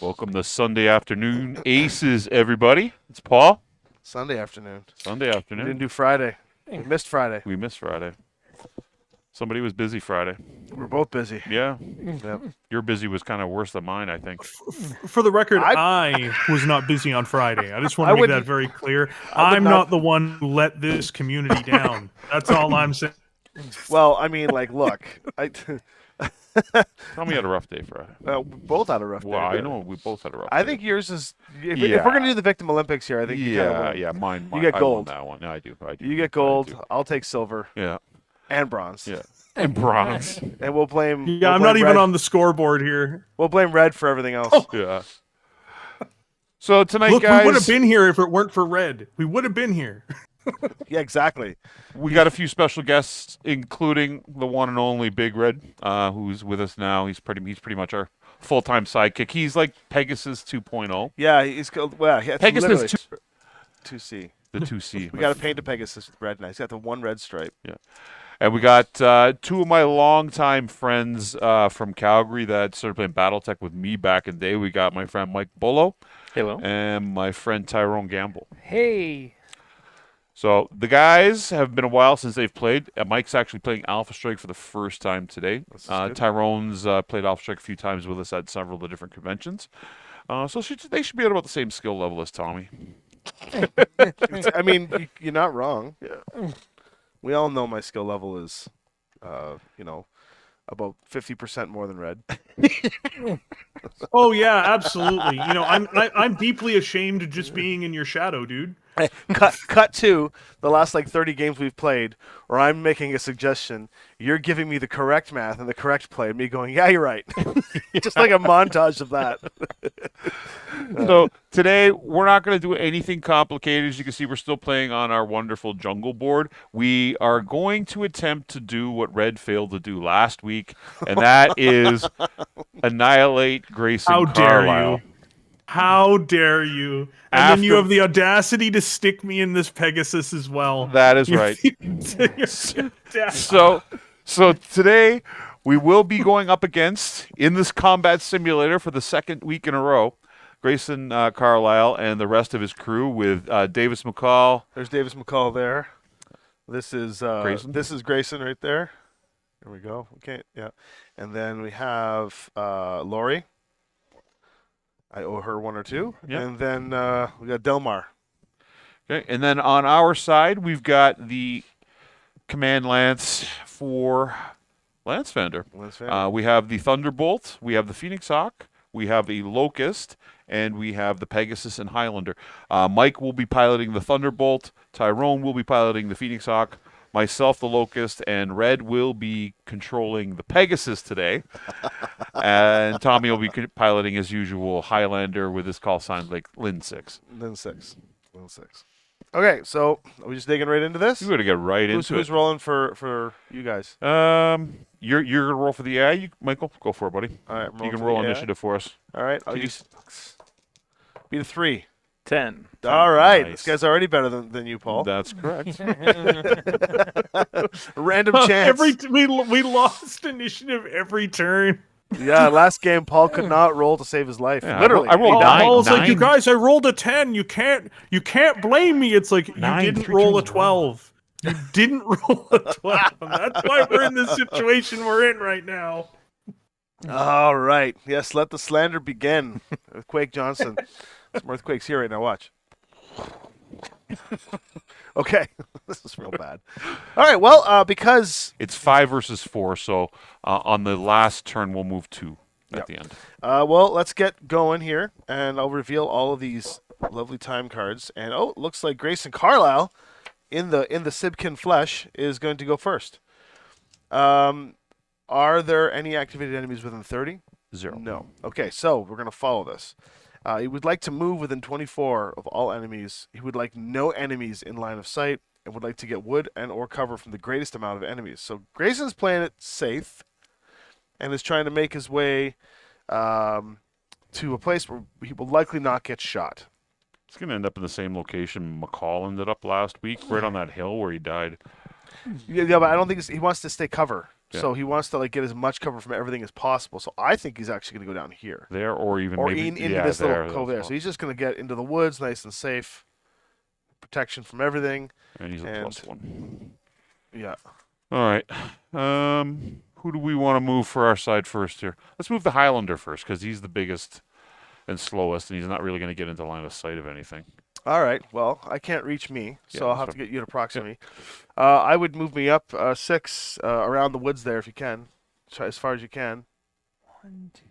Welcome to Sunday afternoon aces, everybody. It's Paul. Sunday afternoon. Sunday We afternoon. didn't do Friday. We missed Friday. We missed Friday. Somebody was busy Friday. We're both busy. Yeah, Yep. your busy was kind of worse than mine, I think. For the record, I- I was not busy on Friday. I just want I to make that wouldn't- very clear. I would I'm not- not the one who let this community down. That's all I'm saying. Well, I mean, like, look, Tell me, you had a rough day Friday. we both had a rough day. Well, I know we both had a rough day. I think yours is. If Yeah. we're gonna do the Victim Olympics here, I think you kinda win. yeah, mine. You get I won gold. that one. Yeah, I do. You get gold. I'll take silver Yeah, and bronze. yeah. And bronze. And we'll blame. Yeah, we'll I'm not blame even red. on the scoreboard here. We'll blame red for everything else. Yeah. So tonight, Look, guys, we would have been here if it weren't for red. We would have been here. Yeah, exactly. we got a few special guests, including the one and only Big Red, who's with us now. He's pretty much our full-time sidekick. He's like Pegasus 2.0. Yeah, he's called. Well, yeah, it's Pegasus literally 2C. The 2C. We got to paint a Pegasus with red now. He's got the one red stripe. And we got two of my longtime friends from Calgary that started playing Battletech with me back in the day. We got my friend Mike Bolo Hello. and my friend Tyrone Gamble. Hey. So the guys have been a while since they've played. Mike's actually playing Alpha Strike for the first time today. This is good. Tyrone's played Alpha Strike a few times with us at several of the different conventions. So they should be at about the same skill level as Tommy. I mean, you're not wrong. We all know my skill level is, about 50% more than red. Oh yeah, absolutely. You know, I'm deeply ashamed of just being in your shadow, dude. Cut to the last 30 games we've played, where I'm making a suggestion, you're giving me the correct math and the correct play, and me going, yeah, you're right. Just like a montage of that. So today we're not going to do anything complicated. As you can see, we're still playing on our wonderful jungle board. We are going to attempt to do what Red failed to do last week, and that is annihilate Grayson How dare Carlisle. you? How dare you? And then you After- have the audacity to stick me in this Pegasus as well. That is right. So today we will be going up against, in this combat simulator for the second week in a row, Grayson Carlisle and the rest of his crew with Davis McCall. There's Davis McCall there. This is Grayson? This is Grayson right there. There we go. Okay, yeah. And then we have Lori. I owe her one or two. Yeah. And then we got Delmar. Okay, and then on our side, we've got the Command Lance for Lance Fender. We have the Thunderbolt, we have the Phoenix Hawk, we have a Locust, and we have the Pegasus and Highlander. Mike will be piloting the Thunderbolt, Tyrone will be piloting the Phoenix Hawk, myself the Locust, and Red will be controlling the Pegasus today. And Tommy will be piloting, as usual, Highlander with his call sign like Lin 6. Then six. Okay, so are we just digging right into this? You're going to get right into Who's it. rolling for you guys? You're gonna roll for the AI, Michael. Go for it, buddy. All right, I'm You rolling can for roll the AI. initiative for us. All right, I'll Can you- use be the 3. 10. All right, Nice. this guy's already better than you, Paul. That's correct. Random chance. we lost initiative every turn. Yeah, last game Paul could not roll to save his life. Yeah, Literally, I rolled Oh, nine. Paul's like, you nine. guys, I rolled a 10. You can't blame me. It's like, you Nine, didn't three roll a turns in a 12. You didn't roll a 12. And that's why we're in the situation we're in right now. All right. Yes, let the slander begin. Quake Johnson. Some earthquakes here right now. Watch. Okay. This is real bad. All right. Well, because It's 5 versus 4, so on the last turn we'll move 2 at Yep. the end. let's get going here, and I'll reveal all of these lovely time cards. And it looks like Grayson Carlisle in the Sibkin flesh is going to go first. Are there any activated enemies within 30? 0. No. Okay, so we're going to follow this. He would like to move within 24 of all enemies. He would like no enemies in line of sight and would like to get wood and or cover from the greatest amount of enemies. So Grayson's playing it safe and is trying to make his way to a place where he will likely not get shot. It's going to end up in the same location McCall ended up last week, right on that hill where he died. Yeah, but I don't think he wants to stay cover. So he wants to like get as much cover from everything as possible. So I think he's actually going to go down here. There, or even Or maybe into yeah, this there, little cove there. as So well. he's just going to get into the woods, nice and safe. Protection from everything. And he's a +1. Yeah. All right. Who do we want to move for our side first here? Let's move the Highlander first because he's the biggest and slowest, and he's not really going to get into line of sight of anything. All right. Well, I can't reach me, so Yeah, I'll have that's to get you to proxy me. I would move me up 6 around the woods there if you can. Try as far as you can. 1, 2,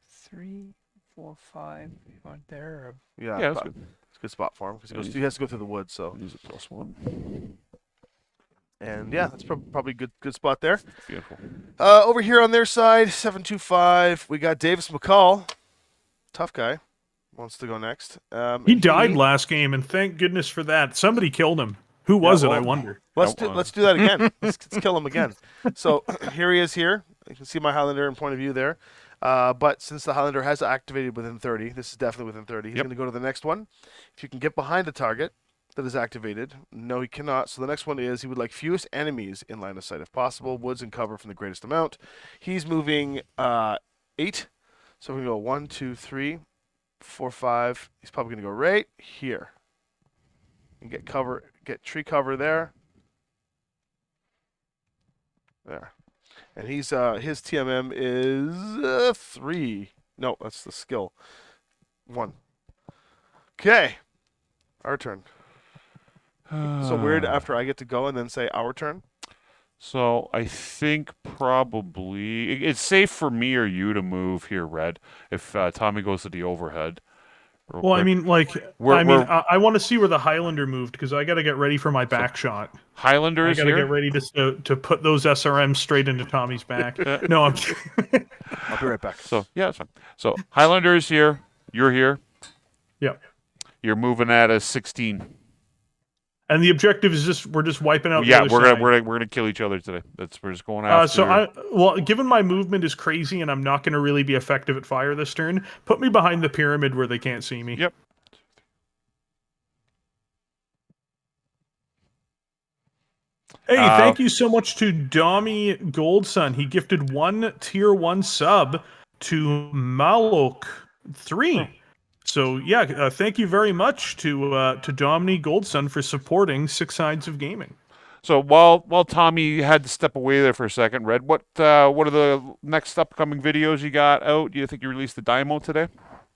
3, 4, 5. You want there? Yeah, Yeah, that's good. it's a good spot for him because he has to go through the woods. So He's a +1. and yeah, that's probably a good spot there. Beautiful. Over here on their side, 725. We got Davis McCall, tough guy, wants to go next. He died last game, and thank goodness for that. Somebody killed him. Who was it? I wonder. Let's do that again. let's kill him again. So here he is here. You can see my Highlander in point of view there. But since the Highlander has activated within 30, this is definitely within 30. He's going to go to the next one. If you can get behind a target that is activated, no, he cannot. So the next one is he would like fewest enemies in line of sight if possible. Woods and cover from the greatest amount. He's moving 8. So we're going to go 1, 2, 3, 4, 5. He's probably going to go right here and get tree cover there. There. And he's his TMM is 3. No, that's the skill. 1. Okay. Our turn. So weird after I get to go and then say our turn. So I think probably it's safe for me or you to move here, Red, if Tommy goes to the overhead. Well, I mean, like, I want to see where the Highlander moved because I got to get ready for my back shot. Highlander I is got to here. get ready to put those SRMs straight into Tommy's back. No, I'm. I'll be right back. So yeah, that's fine. So Highlander is here. You're here. Yep. You're moving at a 16. And the objective is we're just wiping out. Yeah, the other side. we're gonna kill each other today. We're just going after. So given my movement is crazy and I'm not going to really be effective at fire this turn, put me behind the pyramid where they can't see me. Yep. Hey, thank you so much to Domi Goldson. He gifted 1 tier 1 sub to Malok 3. So yeah, thank you very much to Domini Goldson for supporting Six Sides of Gaming. So while Tommy had to step away there for a second, Red, what are the next upcoming videos you got out? Do you think you released the Dymo today?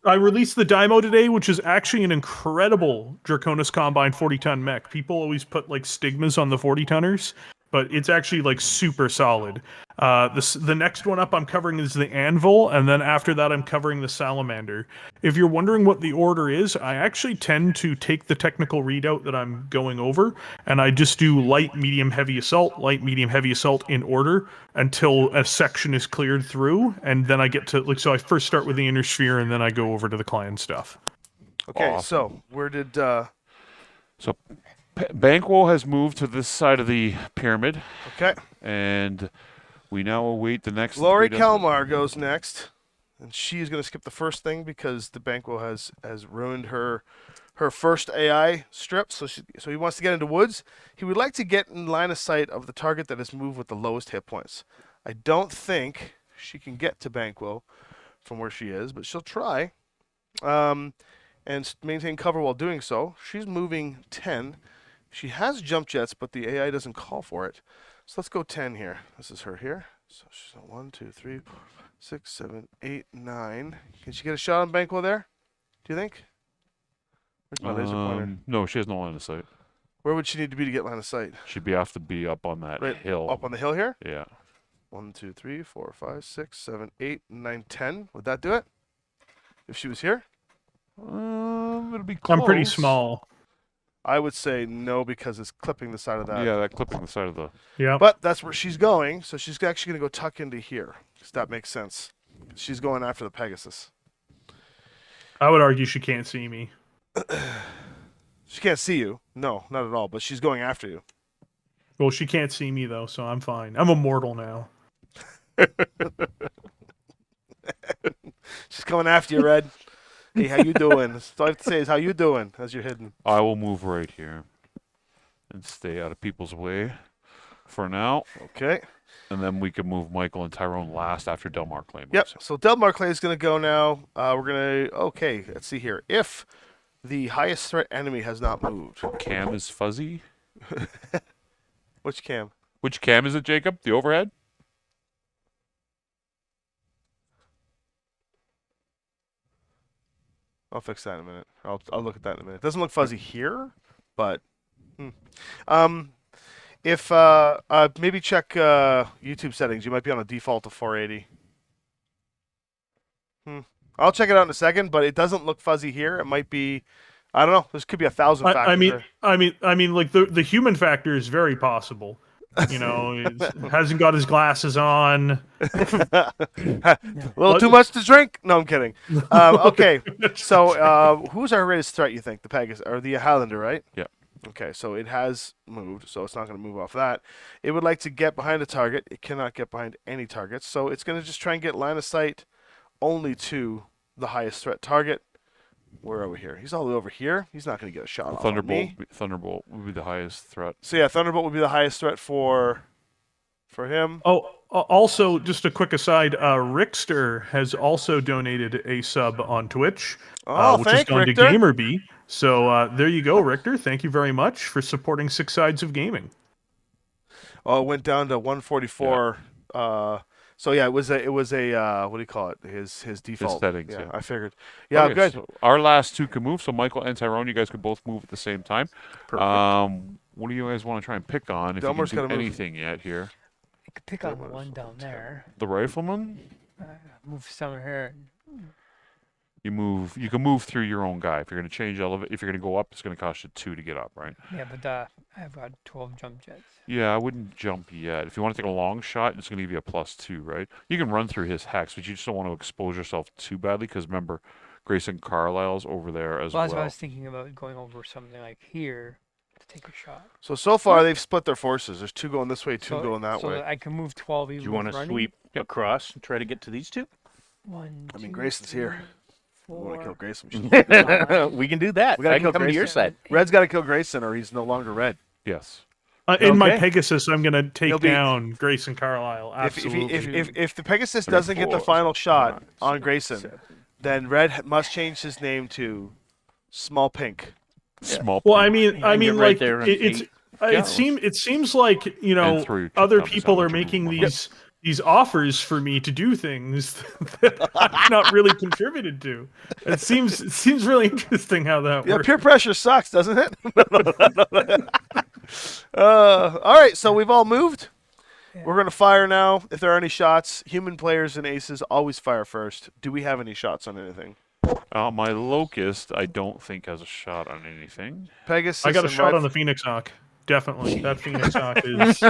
I released the Dymo today, which is actually an incredible Draconis Combine 40-ton mech. People always put like stigmas on the 40-tonners, but it's actually like super solid. The next one up I'm covering is the Anvil, and then after that I'm covering the Salamander. If you're wondering what the order is, I actually tend to take the technical readout that I'm going over, and I just do light, medium, heavy assault in order until a section is cleared through, and then I get to so I first start with the inner sphere, and then I go over to the client stuff. Okay, Awesome. so where did So Banquo has moved to this side of the pyramid. Okay. And we now await the next. Lori Kalmar goes next, and she's going to skip the first thing because the Banquo has ruined her first AI strip. So he wants to get into woods. He would like to get in line of sight of the target that has moved with the lowest hit points. I don't think she can get to Banquo from where she is, but she'll try. And maintain cover while doing so. She's moving 10. She has jump jets, but the AI doesn't call for it. So let's go 10 here. This is her here. So she's at 1, 2, 3, 4, 6, 7, 8, 9. Can she get a shot on Banquo there? Do you think? Where's my laser pointer? No, she has no line of sight. Where would she need to be to get line of sight? She'd have to be up on that hill. Up on the hill here? Yeah. 1, 2, 3, 4, 5, 6, 7, 8, 9, 10. Would that do it? If she was here? It'll be close. I'm pretty small. I would say no because it's clipping the side of that. Yeah, that clipping the side of the. Yeah. But that's where she's going, so she's actually going to go tuck into here. If that makes sense. She's going after the Pegasus. I would argue she can't see me. She can't see you. No, not at all. But she's going after you. Well, she can't see me though, so I'm fine. I'm immortal now. She's coming after you, Red. Hey, how you doing? That's all I have to say is how you doing as you're hidden. I will move right here and stay out of people's way for now. Okay. And then we can move Michael and Tyrone last after Delmar Clay moves. Yep. So Delmar Clay is going to go now. We're going to. Okay. Let's see here. If the highest threat enemy has not moved, Cam is fuzzy. which cam? Which cam is it, Jacob? The overhead? I'll fix that in a minute. I'll look at that in a minute. It doesn't look fuzzy here, but if maybe check YouTube settings. You might be on a default of 480. I'll check it out in a second, but it doesn't look fuzzy here. It might be, I don't know. This could be 1,000 factors. I mean, like the human factor is very possible. You know, he hasn't got his glasses on. A little too much to drink. No, I'm kidding. Okay, so who's our greatest threat? You think the Pegasus or the Highlander, right? Yeah. Okay, so it has moved, so it's not going to move off that. It would like to get behind a target. It cannot get behind any targets, so it's going to just try and get line of sight only to the highest threat target. Where are we here? He's all the way over here. He's not going to get a shot off on me. Thunderbolt would be the highest threat. So yeah, Thunderbolt would be the highest threat for him. Oh, also, just a quick aside, Rickster has also donated a sub on Twitch, which has gone to GamerBee. So there you go, Richter. Thank you very much for supporting Six Sides of Gaming. Oh, it went down to 144. Yeah. So yeah, it was a what do you call it? His default. His settings, yeah. I figured. Yeah, Okay, good. So our last two can move, so Michael and Tyrone, you guys could both move at the same time. Perfect. What do you guys want to try and pick on? If Delmar's you can gotta do move. anything yet here? I could pick on the one down there. The rifleman? Move some here. You can move through your own guy. If you're going to change if you're going to go up, it's going to cost you 2 to get up, right? Yeah, but I've got 12 jump jets. Yeah, I wouldn't jump yet. If you want to take a long shot, it's going to give you a +2, right? You can run through his hex, but you just don't want to expose yourself too badly because remember, Grayson Carlisle's over there as well. That's what I was thinking about, going over something like here to take a shot. So far they've split their forces. There's 2 going this way, 2 going that so way. that I can move 12 even Do you want to running? sweep across and try to get to these two? One, I mean, two, Grayson's here. We 4, want to kill Grayson. We can do that. We gotta I can kill come to your Grayson. side. Red's got to kill Grayson, or he's no longer red. Yes. In my Okay. Pegasus, I'm going to take He'll be- down Grayson Carlisle. Absolutely. If the Pegasus doesn't get the 4, final shot on 6, Grayson, 7. then Red must change his name to Small Pink. Small. Well, pin. I mean, you're right like there on it's. eight. It seems like And through other thumbs people up, are which would making be these offers for me to do things that I've not really contributed to. It seems really interesting how that Yeah, works. peer pressure sucks, doesn't it? All right, so we've all moved. Yeah. We're going to fire now. If there are any shots, human players and aces always fire first. Do we have any shots on anything? My Locust, I don't think has a shot on anything. Pegasus. I got a and shot Red- on the Phoenix Hawk. Definitely, that Phoenix Hawk is.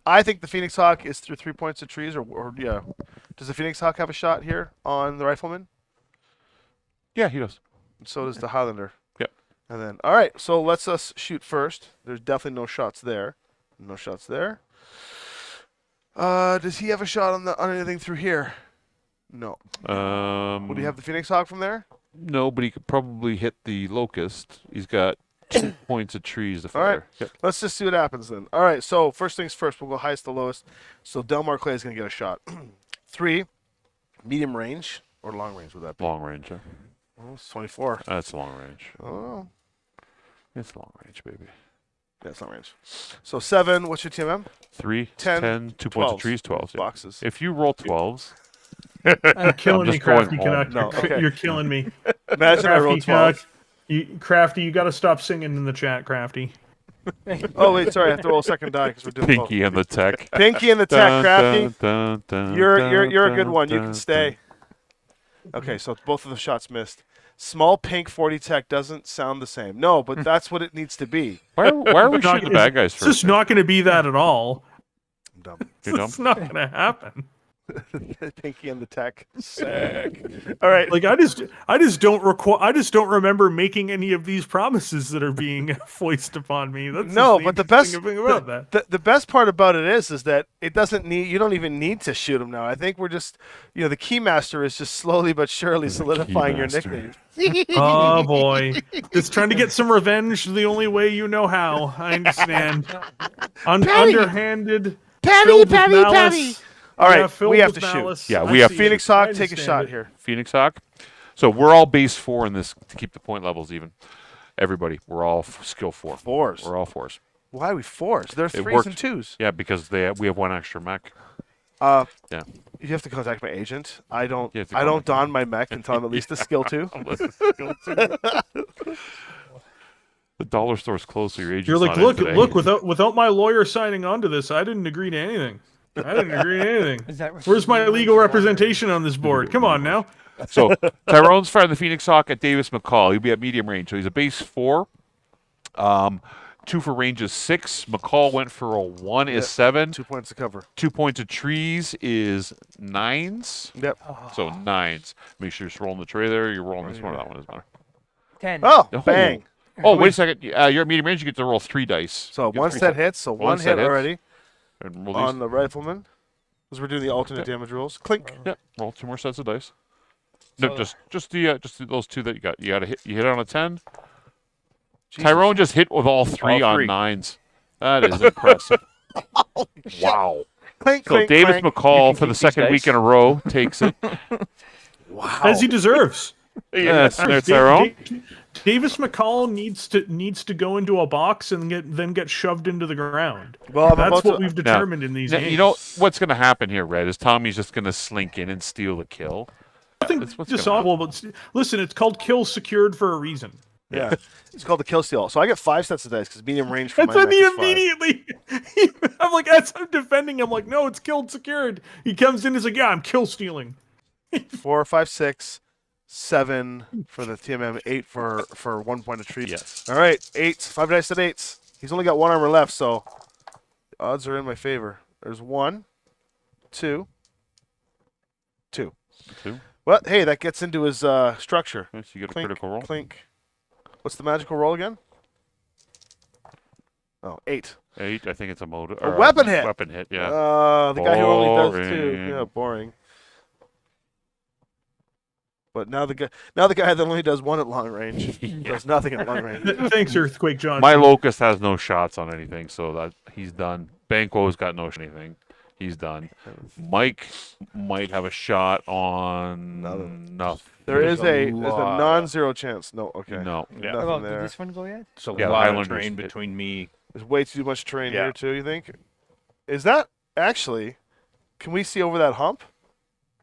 I think the Phoenix Hawk is through 3 points of trees, or yeah. Does the Phoenix Hawk have a shot here on the Rifleman? Yeah, he does. And so does the Highlander. Yep. And then, all right, so let's us shoot first. There's definitely no shots there. No shots there. Does he have a shot on anything through here? No. Would he have the Phoenix Hawk from there? No, but he could probably hit the Locust. He's got 2 points of trees to All right. fire. Yep. Let's just see what happens then. All right, so first things first, we'll go highest to lowest. So Delmar Clay is going to get a shot. 3, medium range, or long range would that be? Long range. Huh? Oh, it's 24. That's long range. Oh, It's long range, baby. yeah, it's long range. So 7, what's your TMM? 3, 10, 10, 2 points of 12s. trees, 12s. Yeah. Boxes. If you roll 12s, You're killing me, just going Crafty. home. No, okay. You're killing me. Imagine I rolled 12. Crafty, you got to stop singing in the chat, Crafty. Oh, wait, sorry, I have to roll a second die because we're doing both. Pinky and the tech. Pinky and the tech, Crafty. Dun, dun, You're a dun, good one. You dun, can stay. Okay, so both of the shots missed. Small pink 40 tech doesn't sound the same. No, but that's what it needs to be. Why are we shooting the bad guys It's first? just not going to be that at all. I'm dumb. You're dumb? It's not going to happen. Pinky and the tech. Sick. All right. Like I just don't remember making any of these promises that are being foisted upon me. That's No, just but the best interesting thing about that. the best part about it is that it doesn't need you don't even need to shoot them now. I think we're just the keymaster is just slowly but surely solidifying your Keymaster. nickname. Oh boy, just trying to get some revenge the only way you know how. I understand. Underhanded. filled with malice. All right, Yeah, filled we have with to shoot. malice. Yeah, I we have see Phoenix it. I Hawk, take a understand shot it. here. Phoenix Hawk. So we're all base 4 in this to keep the point levels even. Everybody, we're all skill 4. Fours. We're all 4s. Why are we fours? They're It threes worked. and twos. Yeah, because we have one extra mech. Yeah. Yeah. You have to contact my agent. I don't. You have to I don't contact don my mech until I'm at least a skill 2. The dollar store's closed, so your agent's You're like, not in look, today. look. Without my lawyer signing on to this, I didn't agree to anything. I didn't agree to anything. Is that Where's my legal representation on this board? Come on now. So Tyrone's firing the Phoenix Hawk at Davis McCall. He'll be at medium range. So he's a base 4. 2 for range is 6. McCall went for a 1 is 7. 2 points to cover. 2 points of trees is 9s. Yep. So 9s. Make sure you're rolling the tray there. You're rolling this one. That one is better. 10. Oh, Oh. bang! Oh, wait a second. You're at medium range. You get to roll 3 dice. So You get one 3 set hits. So one set hit hits. already And roll on these. the rifleman. Because we're doing the alternate damage rules. Clink. Yeah, roll 2 more sets of dice. No, just those 2 that you got. You got to hit. You hit on a 10. Jesus. Tyrone just hit with all 3 All on three. 9s. That is impressive. Wow. Clink, So clink, Davis clink. McCall You for can the keep these second week dice. in a row takes it. Wow. As he deserves. Yes, there's Da- Tyrone. Davis McCall needs to go into a box and get shoved into the ground. Well, I'm That's about what to. we've determined in these Now, games. you know what's going to happen here, Red, is Tommy's just going to slink in and steal the kill. nothing That's what's dishonorable, but listen, it's called kill secured for a reason. Yeah. It's called the kill steal. So I get 5 sets of dice because medium range for That's my what mech he is 5. immediately. I'm like, as I'm defending him, like, no, it's killed secured. He comes in, he's like, yeah, I'm kill stealing. 4, 5, 6, 7 for the TMM, 8 for 1 point of treat. Yes. All right, 8s, 5 dice at 8s. He's only got 1 armor left, so the odds are in my favor. There's 1, 2, 2. 2. Well, hey, that gets into his structure. So you get a Clink, critical roll. clink. What's the magical roll again? Oh, 8. 8, I think it's a motor. A weapon hit. Weapon hit, yeah. The guy who only does 2. Boring. Yeah, boring. But now the guy that only does 1 at long range does nothing at long range. Thanks, Earthquake Johnson. My Locust has no shots on anything, so that he's done. Banquo's got no anything. He's done. Mike might have a shot on nothing. There's a lot. non-zero chance. No, okay. No. Yeah. Nothing Oh, did there. this one go yet? It's a Yeah, lot Highlanders of terrain hit. between me. There's way too much terrain Yeah. here too. You think? Is that actually? Can we see over that hump?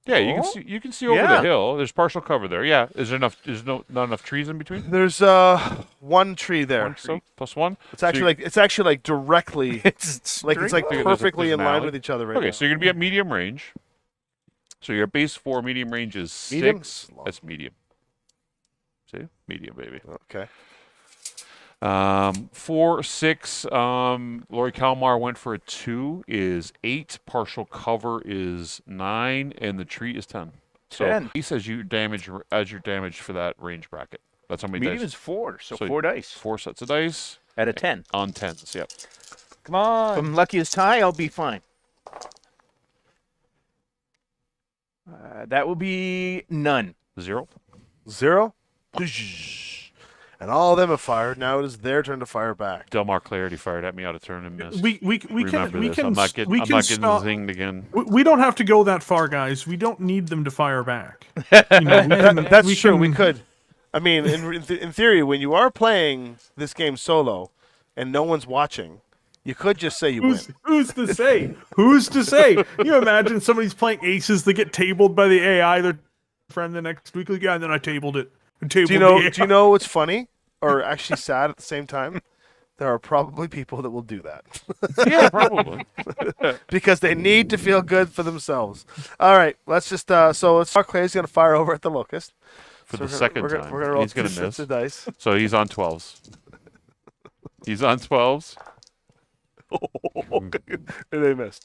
Yeah, Oh? you can see over Yeah. the hill. There's partial cover there. Yeah. Is there enough? There's not enough trees in between. There's 1 tree there. One tree plus 1. It's actually like directly It's like it's like There's a- perfectly there's in an line alley. with each other right Okay, now. so you're gonna be at medium range. So your base 4 medium range is 6. Medium? That's medium. See, medium, baby. Okay. 4, 6. Lori Kalmar went for a 2. Is 8. Partial cover is 9, and the tree is 10. So 10. he says you damage as your damage for that range bracket. That's how many Medium dice. is 4, so So 4 dice 4 sets of dice at a 10. on 10s. Yep. Come on. If I'm lucky as tie, I'll be fine. That will be none. 0. 0. And all of them have fired. Now it is their turn to fire back. Delmar Clarity fired at me out of turn and missed. we can Remember we this. can I'm not getting, we I'm can not getting stop. zinged again. We don't have to go that far, guys. We don't need them to fire back. You know, That's true. can- We could. I mean, in theory, when you are playing this game solo and no one's watching, you could just say you win. Who's to say? Who's to say? You imagine somebody's playing aces, they get tabled by the AI, their friend the next week, like, yeah, and then I tabled it. Do you know what's funny or actually sad at the same time? There are probably people that will do that Yeah, probably. because they need to feel good for themselves. All right, let's just Clay's going to fire over at the Locust For So the we're second gonna, time. We're gonna roll He's going 2 to sets miss. of dice. So he's on 12s. He's on 12s. And they missed.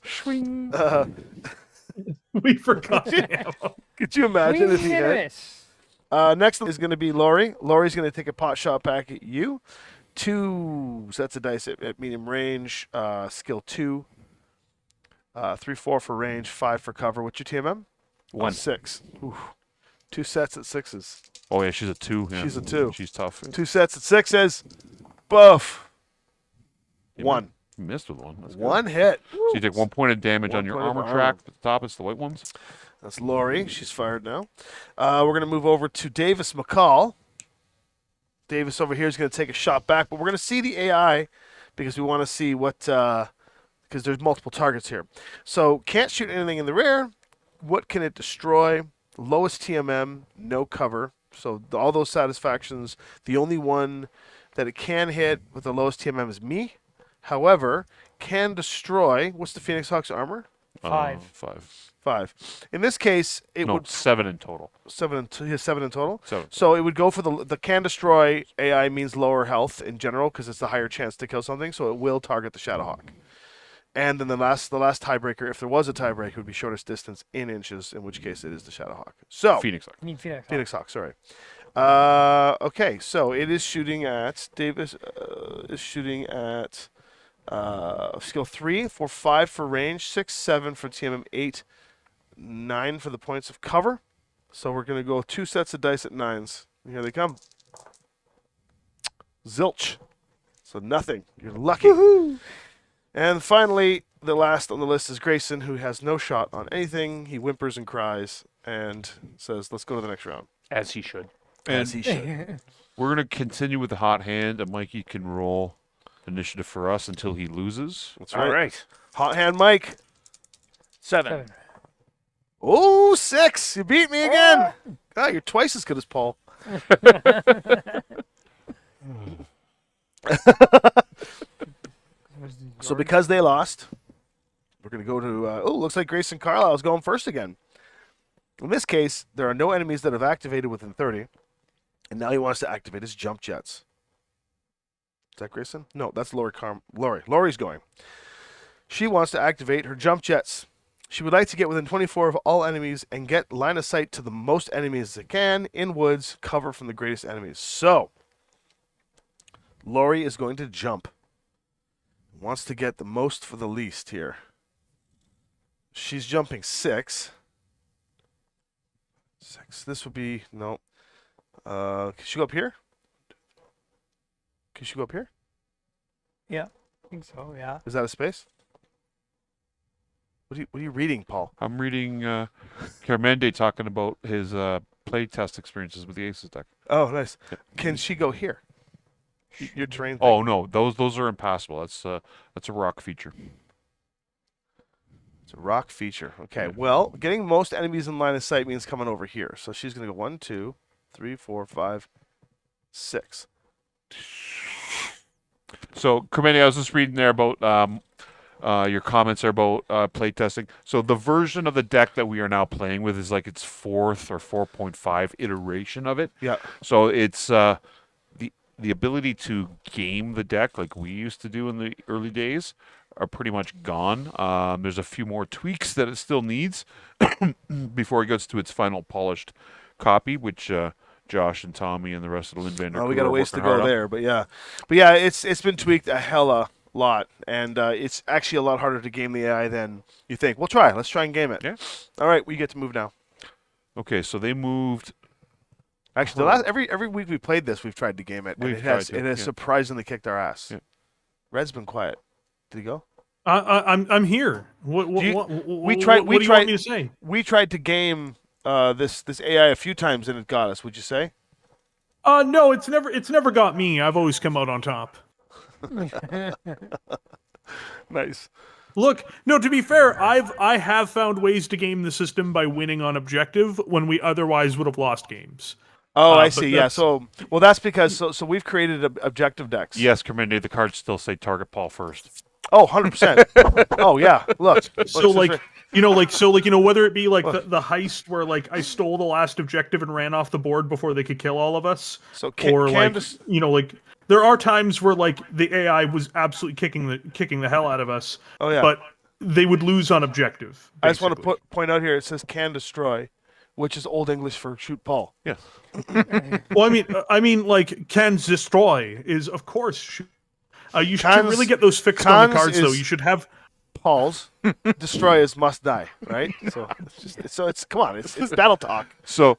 We forgot the ammo. Could you imagine We if he did hit? it. Next is going to be Lori. Lori's going to take a pot shot back at you. 2 sets of dice at medium range. Skill 2. 3, 4 for range. 5 for cover. What's your TMM? 1. 6. Ooh. 2 sets at 6s. Oh yeah, she's a 2. Yeah. She's a 2. She's tough. 2 sets at 6s. Boof. You 1. missed with 1. That's good. 1 hit. So you take 1 point of damage 1 on your point of armor armor. track. At the top, it's the white ones. That's Lori. She's fired now. We're going to move over to Davis McCall. Davis over here is going to take a shot back, but we're going to see the AI because we want to see what, because there's multiple targets here. So can't shoot anything in the rear. What can it destroy? Lowest TMM, no cover. So all those satisfactions. The only one that it can hit with the lowest TMM is me. However, can destroy. What's the Phoenix Hawk's armor? 5. 5. 5. In this case, it No, would 7 in total. 7 in total. 7. So it would go for the can destroy AI means lower health in general because it's a higher chance to kill something. So it will target the Shadowhawk. And then the last tiebreaker, if there was a tiebreaker, would be shortest distance in inches, in which case it is the Shadowhawk. So Phoenix Hawk. I mean, Phoenix. Phoenix Hawk, sorry. Okay, so it is shooting at Davis is shooting at skill 3 for 5 for range, 6, 7 for TMM, 8, 9 for the points of cover. So we're gonna go 2 sets of dice at 9s. Here they come. Zilch. So nothing. You're lucky. Woohoo! And finally, the last on the list is Grayson, who has no shot on anything. He whimpers and cries and says, "Let's go to the next round." As he should. As he should. We're going to continue with the hot hand, and Mikey can roll initiative for us until he loses. That's All right. Hot hand, Mike. 7. Oh, 6. You beat me again. God, you're twice as good as Paul. So because they lost, we're going to go to, looks like Grayson Carlisle is going first again. In this case, there are no enemies that have activated within 30. And now he wants to activate his jump jets. Is that Grayson? No, that's Lori. Lori's going. She wants to activate her jump jets. She would like to get within 24 of all enemies and get line of sight to the most enemies as it can in woods, cover from the greatest enemies. So, Lori is going to jump. Wants to get the most for the least here. She's jumping 6. 6. This would be, no. Can she go up here? Can she go up here? Yeah, I think so. Yeah. Is that a space? What are you reading, Paul? I'm reading Carmende talking about his playtest experiences with the Aces deck. Oh, nice. Can she go here? Your terrain thing. Oh no, those are impassable. That's a rock feature. It's a rock feature. Okay, well, getting most enemies in line of sight means coming over here. So she's going to go 1, 2, 3, 4, 5, 6. So, Carmende, I was just reading there about your comments are about playtesting. So the version of the deck that we are now playing with is like its 4th or 4.5 iteration of it. Yeah. So it's the ability to game the deck like we used to do in the early days are pretty much gone. There's a few more tweaks that it still needs before it gets to its final polished copy, which Josh and Tommy and the rest of the Lindvander Oh, we crew got a are ways to working hard go on. there, but yeah, it's been tweaked a hella lot, and it's actually a lot harder to game the AI than you think. Let's try and game it. Yeah. All right, we get to move now. Okay, so they moved. Actually, every week we played this, we've tried to game it, and We've it has tried to, yeah. surprisingly kicked our ass. Yeah. Red's been quiet. Did he go? I'm here. What Do you- what we tried- what we do you tried- want me to say? We tried to game this AI a few times, and it got us. Would you say? No, it's never got me. I've always come out on top. Nice. Look, no, to be fair, I have found ways to game the system by winning on objective when we otherwise would have lost games. Oh, I but see. Yeah. that's- So, well, that's because so we've created objective decks. Yes, Carmende, the cards still say target Paul first. Oh, 100%. Oh, yeah. Look. So like whether it be like the heist where like I stole the last objective and ran off the board before they could kill all of us, So or like Candace, like there are times where like the AI was absolutely kicking the hell out of us. Oh, yeah. But they would lose on objective. I just want basically. to point out here, it says can destroy, which is Old English for shoot Paul. Yes. Well, I mean, like can destroy is of course. You should Cons- really get those fixed on the cons cards, though. is- You should have. Paul's destroy is must die, right? So it's come on, it's battle talk. So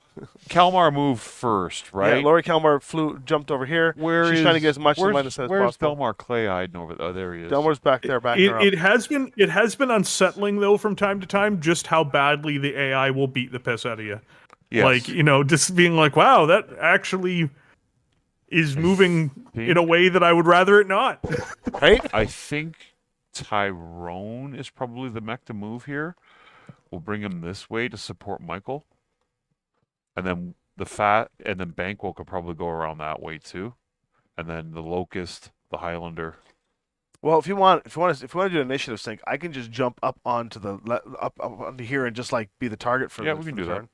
Kalmar moved first, right? Yeah, Lori Kalmar jumped over here. She's trying to get as much in line of sight as where's possible. Delmar Clay-eyed over there? Oh, there he is. Delmar's back there, backing her up. It has been unsettling though from time to time just how badly the AI will beat the piss out of you. Yes. Like just being like, wow, that actually is moving in a way that I would rather it not. Right? I think Tyrone is probably the mech to move here. We'll bring him this way to support Michael. And then Bankwell could probably go around that way too. And then the Locust, the Highlander. Well, if you want to do an initiative sync, I can just jump up onto up onto here and just like be the target for. Yeah, the, we can for the do that. turn.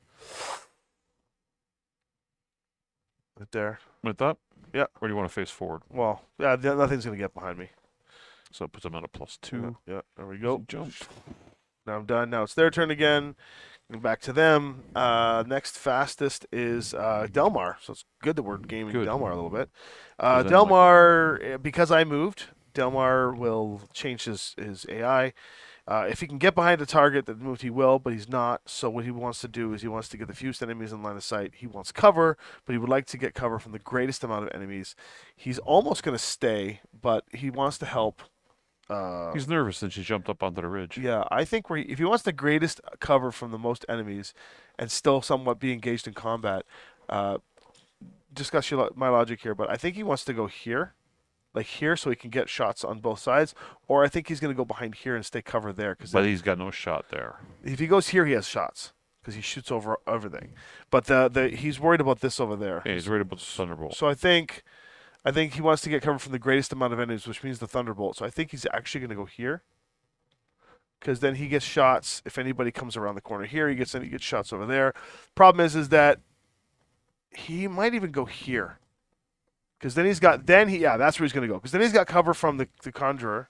Right there. With that? Yeah. Where do you want to face forward? Well, yeah, nothing's gonna get behind me. So it puts him at a +2. Yeah, there we go. Jump. Now I'm done. Now it's their turn again. Back to them. Next fastest is Delmar. So it's good that we're gaming Good. Delmar a little bit. then Delmar, because I moved, Delmar will change his AI. If he can get behind a target that moved, he will, but he's not. So what he wants to do is he wants to get the fewest enemies in line of sight. He wants cover, but he would like to get cover from the greatest amount of enemies. He's almost going to stay, but he wants to help. He's nervous since he jumped up onto the ridge. Yeah, I think if he wants the greatest cover from the most enemies and still somewhat be engaged in combat, discuss my logic here, but I think he wants to go here, like here, so he can get shots on both sides, or I think he's going to go behind here and stay cover there. But he's got no shot there. If he goes here, he has shots because he shoots over everything. But he's worried about this over there. Yeah, he's worried about the Thunderbolt. So I think he wants to get cover from the greatest amount of enemies, which means the Thunderbolt. So I think he's actually going to go here, because then he gets shots. If anybody comes around the corner here, he gets shots over there. Problem is that he might even go here, because then that's where he's going to go. Because then he's got cover from the Conjurer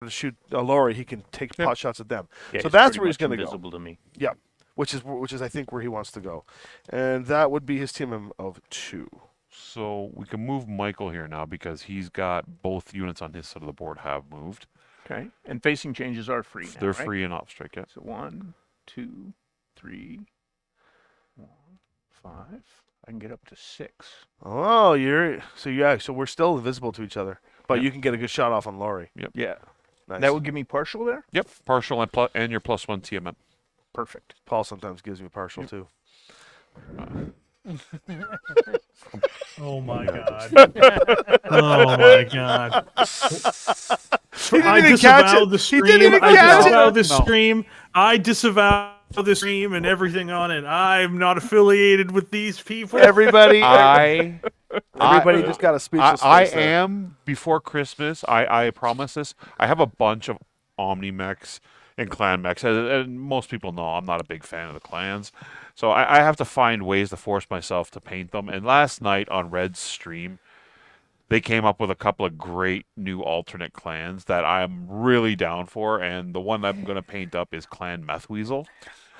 to shoot Lori. He can take pot shots at them. Yeah, So that's pretty where he's much going to go. invisible to me. Yeah, which is I think where he wants to go, and that would be his team of 2. So we can move Michael here now because he's got both units on his side of the board have moved. Okay. And facing changes are free now, They're right? free and off strike, yeah. So 1, 2, 3, 4, 5. I can get up to 6. Oh, so we're still invisible to each other, but Yep. you can get a good shot off on Lori. Yeah. Nice. That would give me partial there? Yep, partial and your +1 TMM. Perfect. Paul sometimes gives me partial too. Oh my god. Oh my god. He didn't I even catch disavow it. the He stream. didn't even I catch disavow it. this stream. I disavow the stream and everything on it. I'm not affiliated with these people. Everybody Everybody just got a speechless I face there. am, before Christmas, I promise this, I have a bunch of Omni mechs and clan mechs, and most people know I'm not a big fan of the clans, so I have to find ways to force myself to paint them. And last night on Red's stream, they came up with a couple of great new alternate clans that I'm really down for, and the one I'm going to paint up is Clan Methweasel.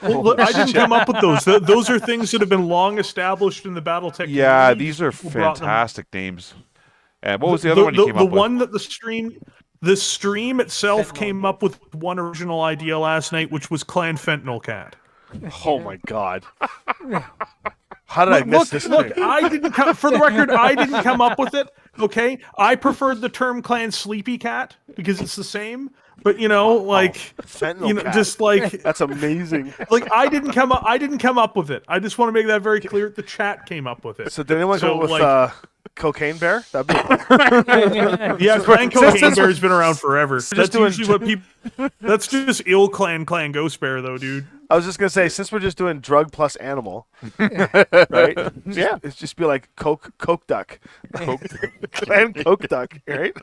Well, look, I didn't come up with those. Those are things that have been long established in the Battletech. Yeah, community. these are People brought them. fantastic names. And what was the other one you came up The with? one that the stream itself came up with one original idea last night, which was Clan Fentanyl Cat. Oh my god! How did I miss this Look, thing? I didn't come. For the record, I didn't come up with it. Okay, I preferred the term Clan Sleepy Cat because it's the same. But Fentanyl cat. just like That's amazing. I didn't come up with it. I just want to make that very clear. The chat came up with it. So did anyone So, go with like- Cocaine Bear? That'd be Yeah, Clan Cocaine Bear's been around forever. That's doing- usually what people. That's just ill Clan Ghost Bear though, dude. I was just gonna say, since we're just doing drug plus animal, right? Yeah. It's just be like Coke Duck, Clan Coke Duck, right?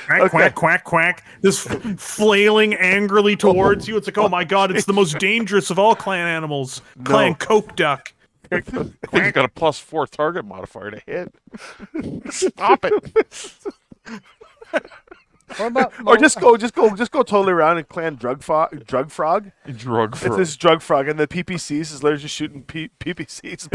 Quack, quack, quack, quack. This flailing angrily towards you. It's like, oh my god, it's the most dangerous of all clan animals. Clan Coke Duck. He's got a +4 target modifier to hit. Stop it. What about Or just go totally around and clan drug frog. Drug It's frog. this drug frog, and the PPCs is literally just shooting PPCs.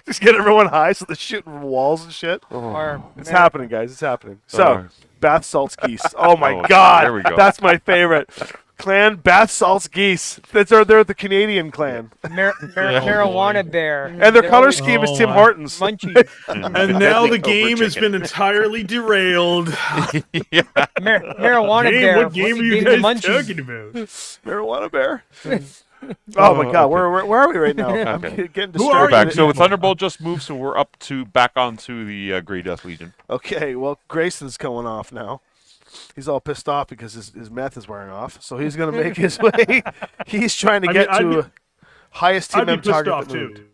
Just get everyone high, so they're shooting from walls and shit. or It's happening, guys. It's happening. So, Uh, bath salts geese. Oh my Oh, god, there we go. that's my favorite. Clan bath salts geese. They're the Canadian clan, marijuana bear. and their color always scheme is Oh Tim my. Hortons. Munchies. And now the game has been entirely derailed. Marijuana Game, bear. what game are He you gave me the guys munchies. talking about? Marijuana bear. Oh my god, okay. where are we right now? I'm Okay. getting Who are We're distracted. back. you? So Thunderbolt just moved, so we're up to back onto the Grey Death Legion. Okay, well, Grayson's going off now. He's all pissed off because his meth is wearing off. So he's going to make his way. He's trying to I get mean, to highest I'd be TMM pissed target off that moved. too.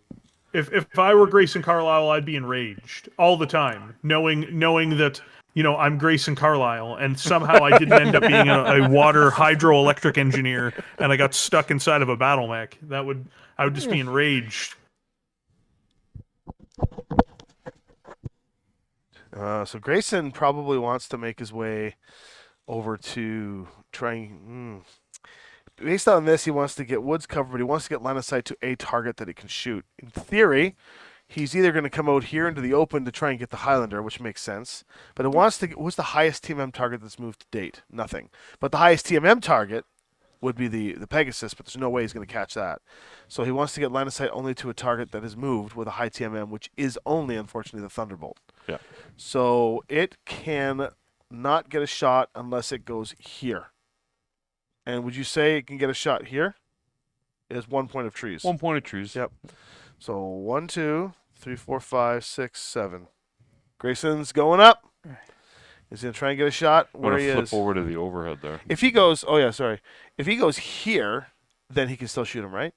If I were Grayson Carlisle, I'd be enraged all the time, knowing that I'm Grayson Carlisle, and somehow I didn't end up being a water hydroelectric engineer, and I got stuck inside of a battle mech. I would just be enraged. So Grayson probably wants to make his way over to trying. Based on this, he wants to get woods cover, but he wants to get line of sight to a target that he can shoot. In theory, he's either going to come out here into the open to try and get the Highlander, which makes sense. But it wants to. What's the highest TMM target that's moved to date? Nothing. But the highest TMM target would be the Pegasus, but there's no way he's going to catch that. So he wants to get line of sight only to a target that is moved with a high TMM, which is only, unfortunately, the Thunderbolt. Yeah. So it can not get a shot unless it goes here. And would you say it can get a shot here? It has 1 point of trees. 1 point of trees. Yep. So 1, 2, 3, 4, 5, 6, 7. Grayson's going up. He's going to try and get a shot I'm where gonna he flip is. over to the overhead there. If he goes, oh yeah, sorry. If he goes here, then he can still shoot him, right?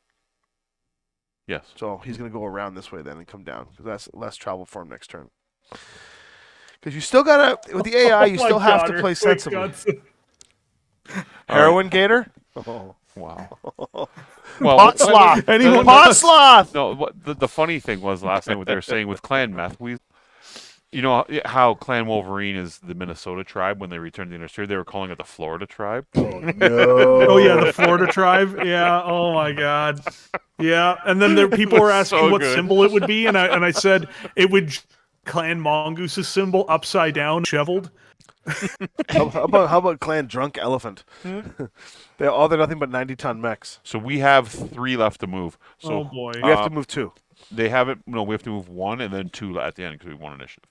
Yes. So he's going to go around this way then and come down because that's less travel for him next turn. Because you still got to, with the AI, you Oh my still have God, to play earthquake sensibly. gods. Heroin Gator? Oh. Wow. Pot sloth. Anyone- Pot sloth. No, what the funny thing was last night what they were saying with Clan Meth, you know how Clan Wolverine is the Minnesota tribe when they returned to the inner sphere, they were calling it the Florida tribe. Oh yeah, the Florida tribe. Yeah. Oh my God. Yeah. And then people were asking So what good. symbol it would be, and I said it would Clan Mongoose's symbol upside down, shoveled. How about Clan Drunk Elephant? They're nothing but 90-ton mechs. So we have 3 left to move. So Oh boy. We have to move 2. they have it. No, we have to move 1 and then 2 at the end because we won initiative.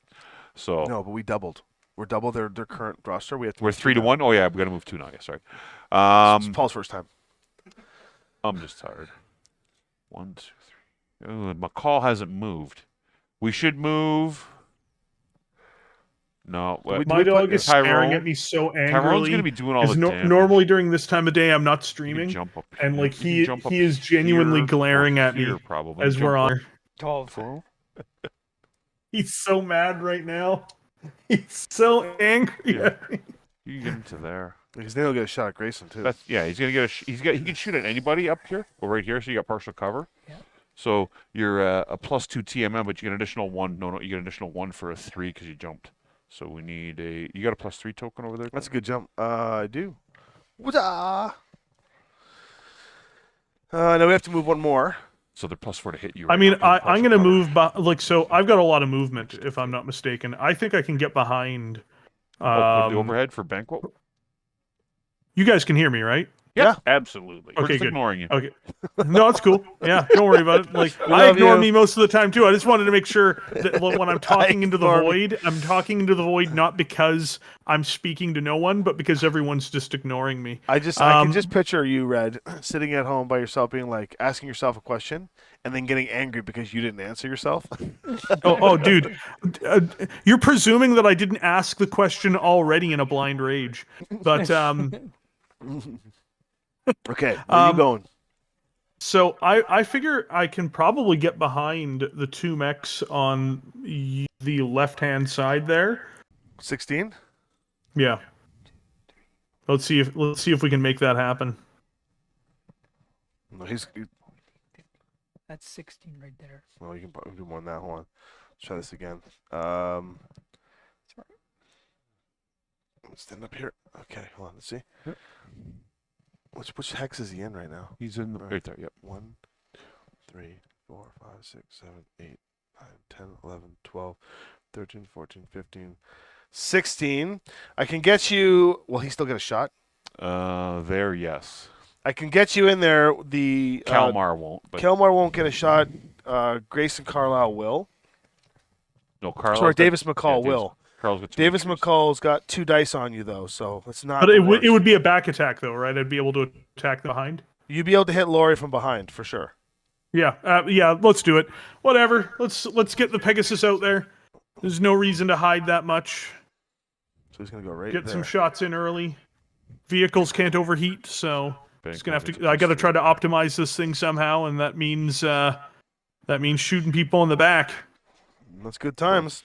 So No, but we doubled. We're double their current roster. We have to we're move 3 to 2 1. Oh yeah, we got to move 2 now. Yeah, sorry. It's Paul's first time. I'm just tired. 1, 2, 3. Oh, McCall hasn't moved. We should move. No, what? My dog is staring Tyrone? at me so Tyrone's angrily. gonna be doing all the 'cause damage. normally during this time of day I'm not You can streaming, jump up and here. like You can jump up he is genuinely here or glaring at here, me probably. as Jump we're up. on. 12. He's so mad right now. He's so angry Yeah. at me. You can get into there. Because then he'll get a shot at Grayson too. He's gonna get he can shoot at anybody up here or right here, so you got partial cover. Yeah. So you're a +2 TMM, but you get an additional 1. No, you get an additional 1 for a 3 because you jumped. So we need a. You got a +3 token over there? That's a good jump. I do. Wada! Now we have to move 1 more. So they're +4 to hit you. I right mean, now, because I'm partial gonna cover. move so I've got a lot of movement if I'm not mistaken. I think I can get behind. Put the overhead for banquet. You guys can hear me, right? Yeah. Absolutely. We're Okay, just good. ignoring you. Okay. No, it's cool. Yeah, don't worry about it. Like I love ignore you. me most of the time too. I just wanted to make sure that when I'm talking into the ignore me. void, I'm talking into the void not because I'm speaking to no one, but because everyone's just ignoring me. I can just picture you, Red, sitting at home by yourself, being like asking yourself a question, and then getting angry because you didn't answer yourself. Oh, dude, you're presuming that I didn't ask the question already in a blind rage, but Okay, where are you going? So I figure I can probably get behind the 2 mechs on the left-hand side there. 16. Yeah. Let's see if we can make that happen. No, That's 16 right there. well, you can probably do more than that. Hold on. Let's try this again. Stand up here. Okay, hold on. Let's see. Yep. Which hex is he in right now? He's in the, Alright. right there. Yep. 1, 2, 3, 4, 5, 6, 7, 8, 9, 10, 11, 12, 13, 14, 15, 16. I can get you. Well, he still get a shot. There, yes. I can get you in there. The Kalmar won't, but Kelmar won't get a shot. Grayson Carlisle will. no, Carl. Sorry, Davis McCall Davis- will. Carl's got two Davis entries. McCall's got 2 dice on you though, so it's not. But the it worst. would be a back attack though, right? I'd be able to attack behind. You'd be able to hit Laurie from behind for sure. Yeah, yeah. Let's do it. Whatever. Let's get the Pegasus out there. There's no reason to hide that much. So he's gonna go right Get there. some shots in early. Vehicles can't overheat, so Bank just gonna have leverage to. I got to plus try to optimize this thing somehow, and that means shooting people in the back. That's good times.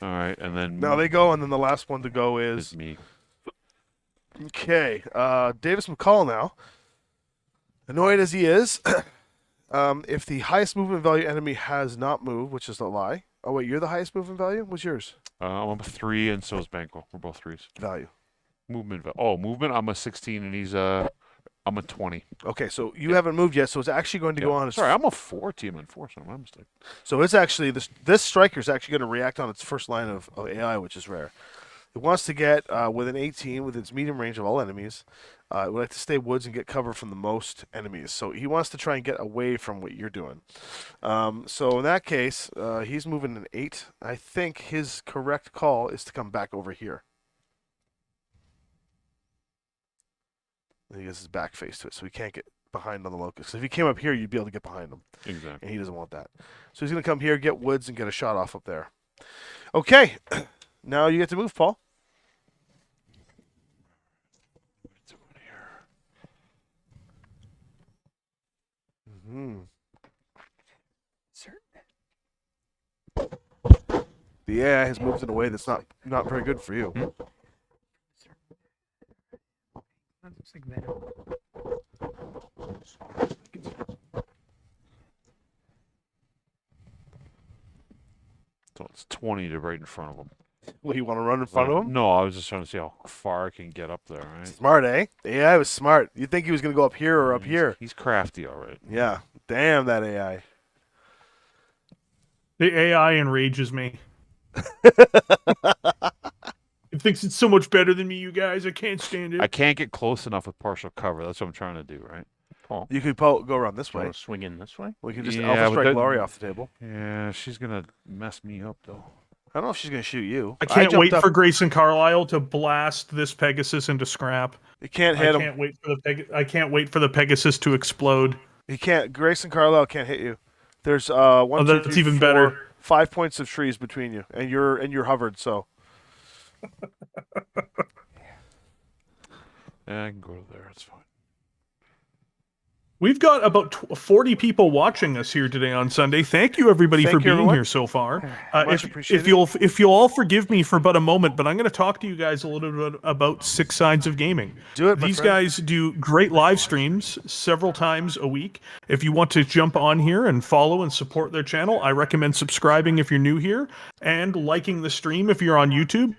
All right, and then Now they go, and then the last one to go is is me. okay. Davis McCall now. Annoyed as he is, if the highest movement value enemy has not moved, which is a lie. Oh wait, you're the highest movement value. What's yours? I'm a 3, and so is Banco. We're both 3s. Value. Movement. Movement. I'm a 16, and he's I'm a 20. Okay, so you haven't moved yet, so it's actually going to go on. Sorry, I'm a 4 team enforcer. My mistake. So it's actually this striker is actually going to react on its first line of AI, which is rare. It wants to get within 18 with its medium range of all enemies. It would like to stay woods and get cover from the most enemies. So he wants to try and get away from what you're doing. So in that case, he's moving an 8. I think his correct call is to come back over here. And he has his back face to it, so he can't get behind on the locust. So if he came up here, you'd be able to get behind him. Exactly. And he doesn't want that. So he's going to come here, get woods, and get a shot off up there. Okay. Now you get to move, Paul. Mm-hmm. The AI has moved in a way that's not very good for you. That looks like Venom. So it's 20 to right in front of him. Well, you want to run in front of him? No, I was just trying to see how far I can get up there. Right? Smart, eh? The AI was smart. You'd think he was going to go up here or up here. He's crafty, all right. Yeah. Damn that AI. The AI enrages me. It thinks it's so much better than me, you guys. I can't stand it. I can't get close enough with partial cover. That's what I'm trying to do, right? Paul, You could go around this do you way. want to swing in this way? We can just Yeah, alpha but strike that- Laurie off the table. Yeah, she's gonna mess me up though. I don't know if she's going to shoot you. I can't jumped wait up. for Grayson Carlisle to blast this Pegasus into scrap. You can't I hit him. can't wait for I can't wait for the Pegasus to explode. He can't. Grayson Carlisle can't hit you. There's one, two, that's three, even four, better. 5 points of trees between you, and you're hovered. So Yeah, I can go there. It's fine. We've got about 40 people watching us here today on Sunday. Thank you, everybody, Thank for you, being everyone. here so far. Much If appreciated. if you'll all forgive me for but a moment, but I'm going to talk to you guys a little bit about Six Sides of Gaming. Do it, my These friend. guys do great live streams several times a week. If you want to jump on here and follow and support their channel, I recommend subscribing if you're new here and liking the stream if you're on YouTube.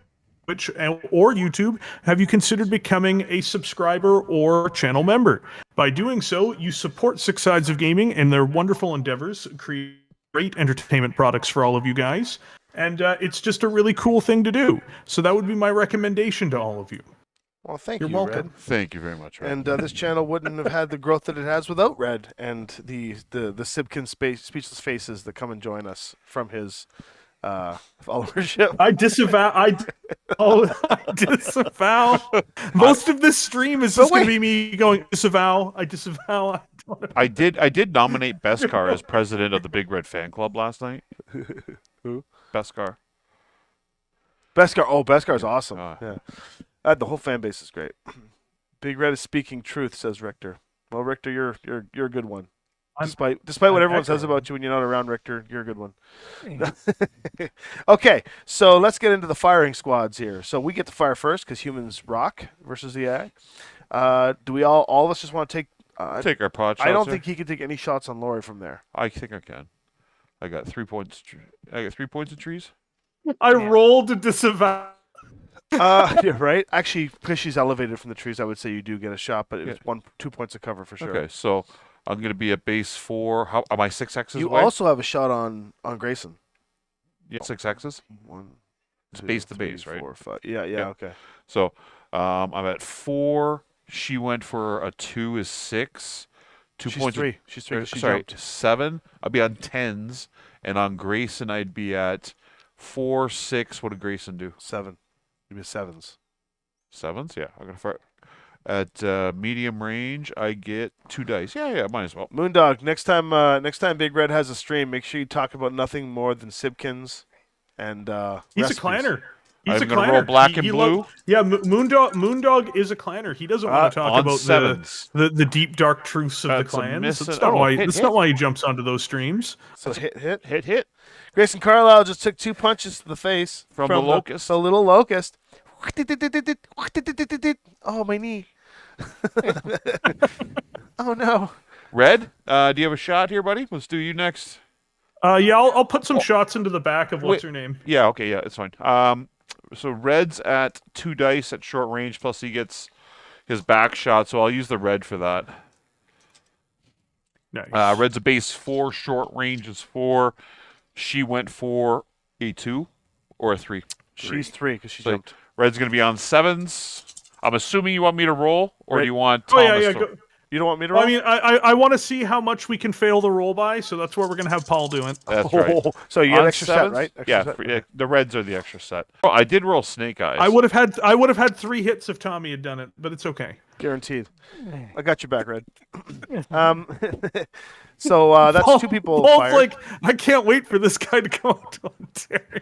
Twitch or YouTube, have you considered becoming a subscriber or channel member? By doing so, you support Six Sides of Gaming and their wonderful endeavors, create great entertainment products for all of you guys, and it's just a really cool thing to do. So that would be my recommendation to all of you. well, thank You're you, welcome. Red. Thank you very much. Red. And this channel wouldn't have had the growth that it has without Red and the Sibkin speechless faces that come and join us from his followership. I disavow. I disavow. Most of this stream is just going to be me going disavow. I disavow. I did nominate Beskar as president of the Big Red Fan Club last night. Who? Beskar. Beskar. Oh, Beskar's awesome. Ah. Yeah, the whole fan base is great. Big Red is speaking truth, says Richter. Well, Richter, you're a good one. Despite what everyone says about you when you're not around, Richter, you're a good one. Okay, so let's get into the firing squads here. So we get to fire first because humans rock versus the AI. Do we all of us just want to take? Take our pot shots. I don't there. think he can take any shots on Laurie from there. I think I can. I got 3 points. I got 3 points of trees. I rolled to disavow. Yeah, right. Actually, because she's elevated from the trees, I would say you do get a shot, but it's 2 points of cover for sure. Okay, so I'm going to be at base 4. How am I 6 X's You away? also have a shot on Grayson. Yeah, 6 X's. 1, It's 2, base to 3, base, right? 4, 5. Yeah, Yeah. okay. So I'm at 4. She went for a 2 is 6. 2 She's points. 3. She's 3 'cause she sorry, jumped. 7. I'd be on 10s, and on Grayson I'd be at 4, 6. What did Grayson do? 7. You'd be 7s. 7s? Yeah, I'm gonna fire. At medium range, I get 2 dice. Yeah, might as well. Moondog, next time Big Red has a stream, make sure you talk about nothing more than Sibkins and He's recipes. a clanner. He's I'm a gonna clanner. roll black He- and he blue. lo- yeah, Moondog is a clanner. He doesn't want to talk on about 7s. the deep dark truths of the That's a clans. miss That's and- not oh, why. hit, That's hit. not why he jumps onto those streams. So hit. Hit. Grayson Carlisle just took 2 punches to the face From the locust. The little locust. Oh, my knee. Oh no. Red, do you have a shot here, buddy? Let's do you next. Yeah, I'll put some shots into the back of what's Wait. her name. Yeah, okay, yeah, it's fine. So Red's at 2 dice at short range, plus he gets his back shot, so I'll use the red for that. Nice. Red's a base 4, short range is 4. She went for a 2 or a 3. She's 3 because she So jumped. Red's going to be on 7s. I'm assuming you want me to roll, or do you want Oh Thomas yeah. to... Go. You don't want me to roll? Well, I mean, I want to see how much we can fail the roll by, so that's what we're gonna have Paul doing. That's right. So you get On extra set, 7s? right? Extra Yeah, set? the reds are the extra set. Oh, I did roll snake eyes. I would have had 3 hits if Tommy had done it, but it's okay. Guaranteed. I got your back, Red. So that's 2 people Paul's fired. like, I can't wait for this guy to come out to Ontario.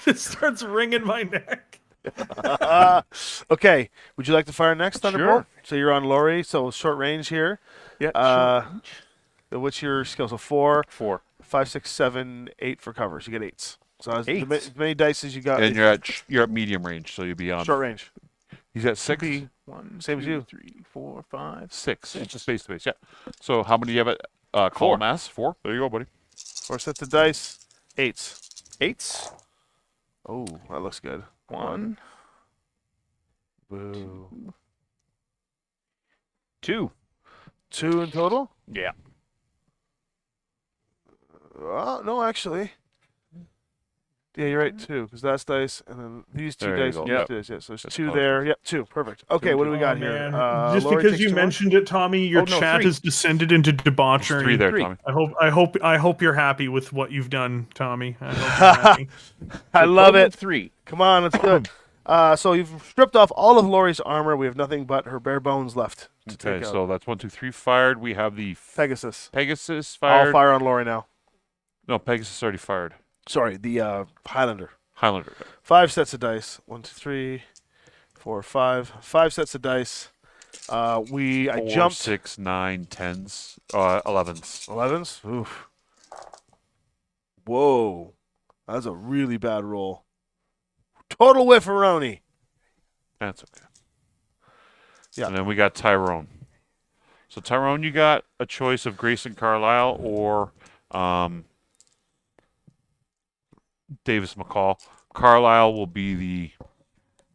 It starts wringing my neck. Okay. Would you like to fire next, Thunderbolt? Sure. So you're on Lori, so short range here. Yeah. What's your skill? So 4, 4. 5, 6, 7, 8 for cover. So you get 8s. So as Eights. as many dice as you got. And you're at medium range, so you'll be on. short range. He's at 6. 1, Same as 2, you. 3, 4, 5. 6. It's just base to base. Yeah. So how many do you have at column mass? 4. There you go, buddy. 4 sets of dice. 8s. 8s. Oh, that looks good. 1, Boo. 2. 2 in total? Yeah. No, actually. Yeah, you're right, 2, because that's dice, and then these 2 There you dice, go. and Yep. these 2 dice. Yeah, so there's That's 2 close. there. Yep, 2. Perfect. Okay, what do we got Oh, here? man. Just Lori because takes you 2 on? mentioned it, Tommy, your Oh, no, chat 3. has descended into There's debauchery. 3 there, 3. Tommy. I hope you're happy with what you've done, Tommy. I hope you're happy. I love it. 3. Come on, let's do it. So you've stripped off all of Lori's armor. We have nothing but her bare bones left to Okay, take out. so that's 1, 2, 3 fired. We have the Pegasus. Pegasus I'll fired. fire on Lori now. No, Pegasus already fired. Sorry, the Highlander. Highlander. 5 sets of dice. 1, 2, 3, 4, 5. 5 sets of dice. I 4, jumped 6, 9, 10s, 11s. 11s. Oof. Whoa, that's a really bad roll. Total whiffaroni. That's okay. Yeah. And then we got Tyrone. So Tyrone, you got a choice of Grayson Carlisle or Davis McCall. Carlisle will be the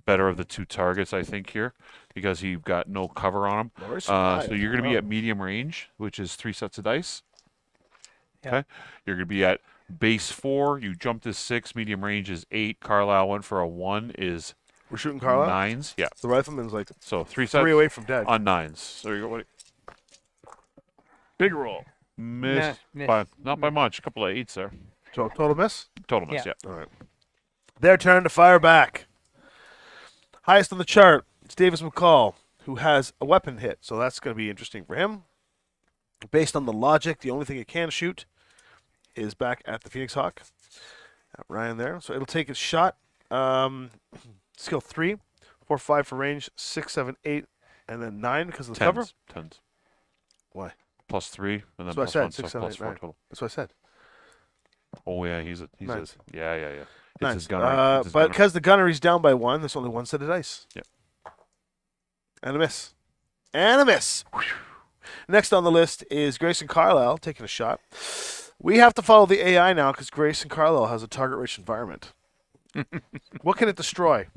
better of the 2 targets, I think, here, because he got no cover on him. Lori's So you're going to be at medium range, which is 3 sets of dice. Yeah. Okay. You're going to be at base 4. You jumped to 6. Medium range is 8. Carlisle went for a 1 is We're shooting Carlisle. 9s. Yeah. The rifleman's like So 3 sets 3 away from dead. on 9s. There you go, buddy. Big roll. Missed Miss. by not by much. A couple of 8s there. So total miss. Total miss. Yeah. Yeah. All right. Their turn to fire back. Highest on the chart, it's Davis McCall, who has a weapon hit. So that's going to be interesting for him. Based on the logic, the only thing it can shoot is back at the Phoenix Hawk. At Ryan there. So it'll take its shot. Skill 3, 4, 5 for range, 6, 7, 8, and then 9 because of the cover. 10s. Why? Plus 3 and then That's what I plus said, 1, 6, so 7, plus 8, 4 9. total. That's what I said. Oh yeah, he's a Nice. yeah. It's Nice. his gunnery. It's his But gunnery. because the gunnery's down by 1, there's only 1 set of dice. Yep. And a miss. And a miss. Whew. Next on the list is Grayson Carlisle taking a shot. We have to follow the AI now because Grayson Carlisle has a target-rich environment. What can it destroy?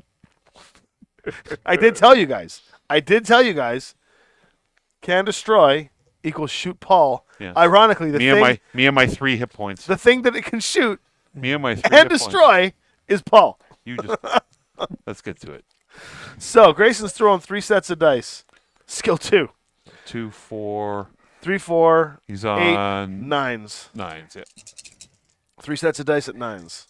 I did tell you guys. Can destroy equals shoot Paul. Yeah. Ironically, Me and my 3 hit points. the thing that it can shoot Me and my 3 and hit points. destroy is Paul. You just let's get to it. So Grayson's throwing 3 sets of dice. Skill 2. 2, 4. 3, 4, He's 8, on 9s. 9s. Yeah. 3 sets of dice at 9s.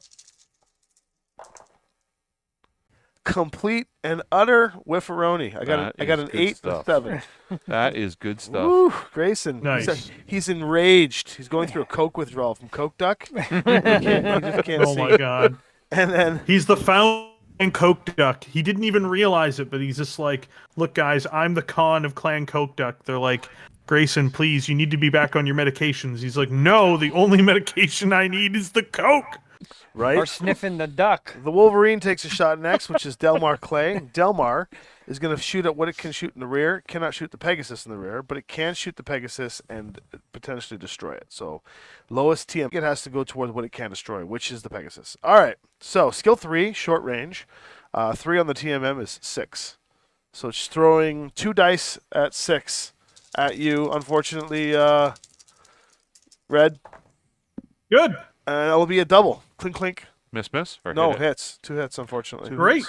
Complete and utter whiffaroni. I got That an is good 8 and stuff. 7. That is good stuff. Woo, Grayson. Nice. He's enraged. He's going through a Coke withdrawal from Coke Duck. He just can't Oh see. my god. And then He's the founding Coke Duck. He didn't even realize it, but he's just like, look, guys, I'm the con of Clan Coke Duck. They're like, Grayson, please, you need to be back on your medications. He's like, no, the only medication I need is the Coke. right. Or sniffing the duck. The Wolverine takes a shot next, which is Delmar Clay. Delmar is going to shoot at what it can shoot in the rear. It cannot shoot the Pegasus in the rear, but it can shoot the Pegasus and potentially destroy it. So lowest TM, it has to go towards what it can destroy, which is the Pegasus. All right. So skill 3, short range. 3 on the TMM is 6. So it's throwing 2 dice at 6 at you. Unfortunately, Red. Good. That'll be a double. Clink, clink. Miss, or No, hit it? hits. 2 hits, unfortunately. Great.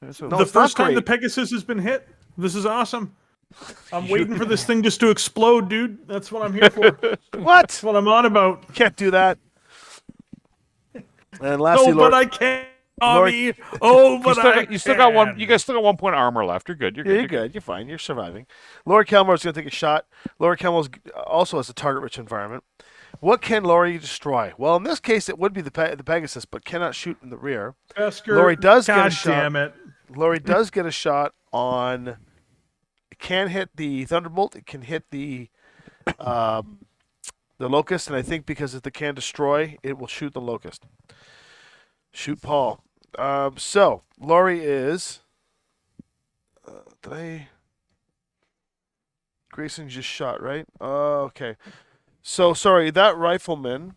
No, The it's not first time great. the Pegasus has been hit. This is awesome. I'm waiting for this thing just to explode, dude. That's what I'm here for. That's What? what I'm on about. Can't do that. And lastly, No, Lord, but I can't. Lori- Tommy. Oh, but You still got one. can. You guys still got 1 point armor left. You're good. You're yeah, good. you're good. You're fine. You're surviving. Laura Kelmore is going to take a shot. Laura Kelmore also has a target-rich environment. What can Laurie destroy? Well, in this case, it would be the Pegasus, but cannot shoot in the rear. Esker, Lori does get a God shot. damn it. Laurie does get a shot on. It can hit the Thunderbolt. It can hit the Locust, and I think because if it can destroy, it will shoot the Locust. Shoot Paul. So Laurie is. Did I? Grayson just shot, right? Okay. So sorry, that rifleman.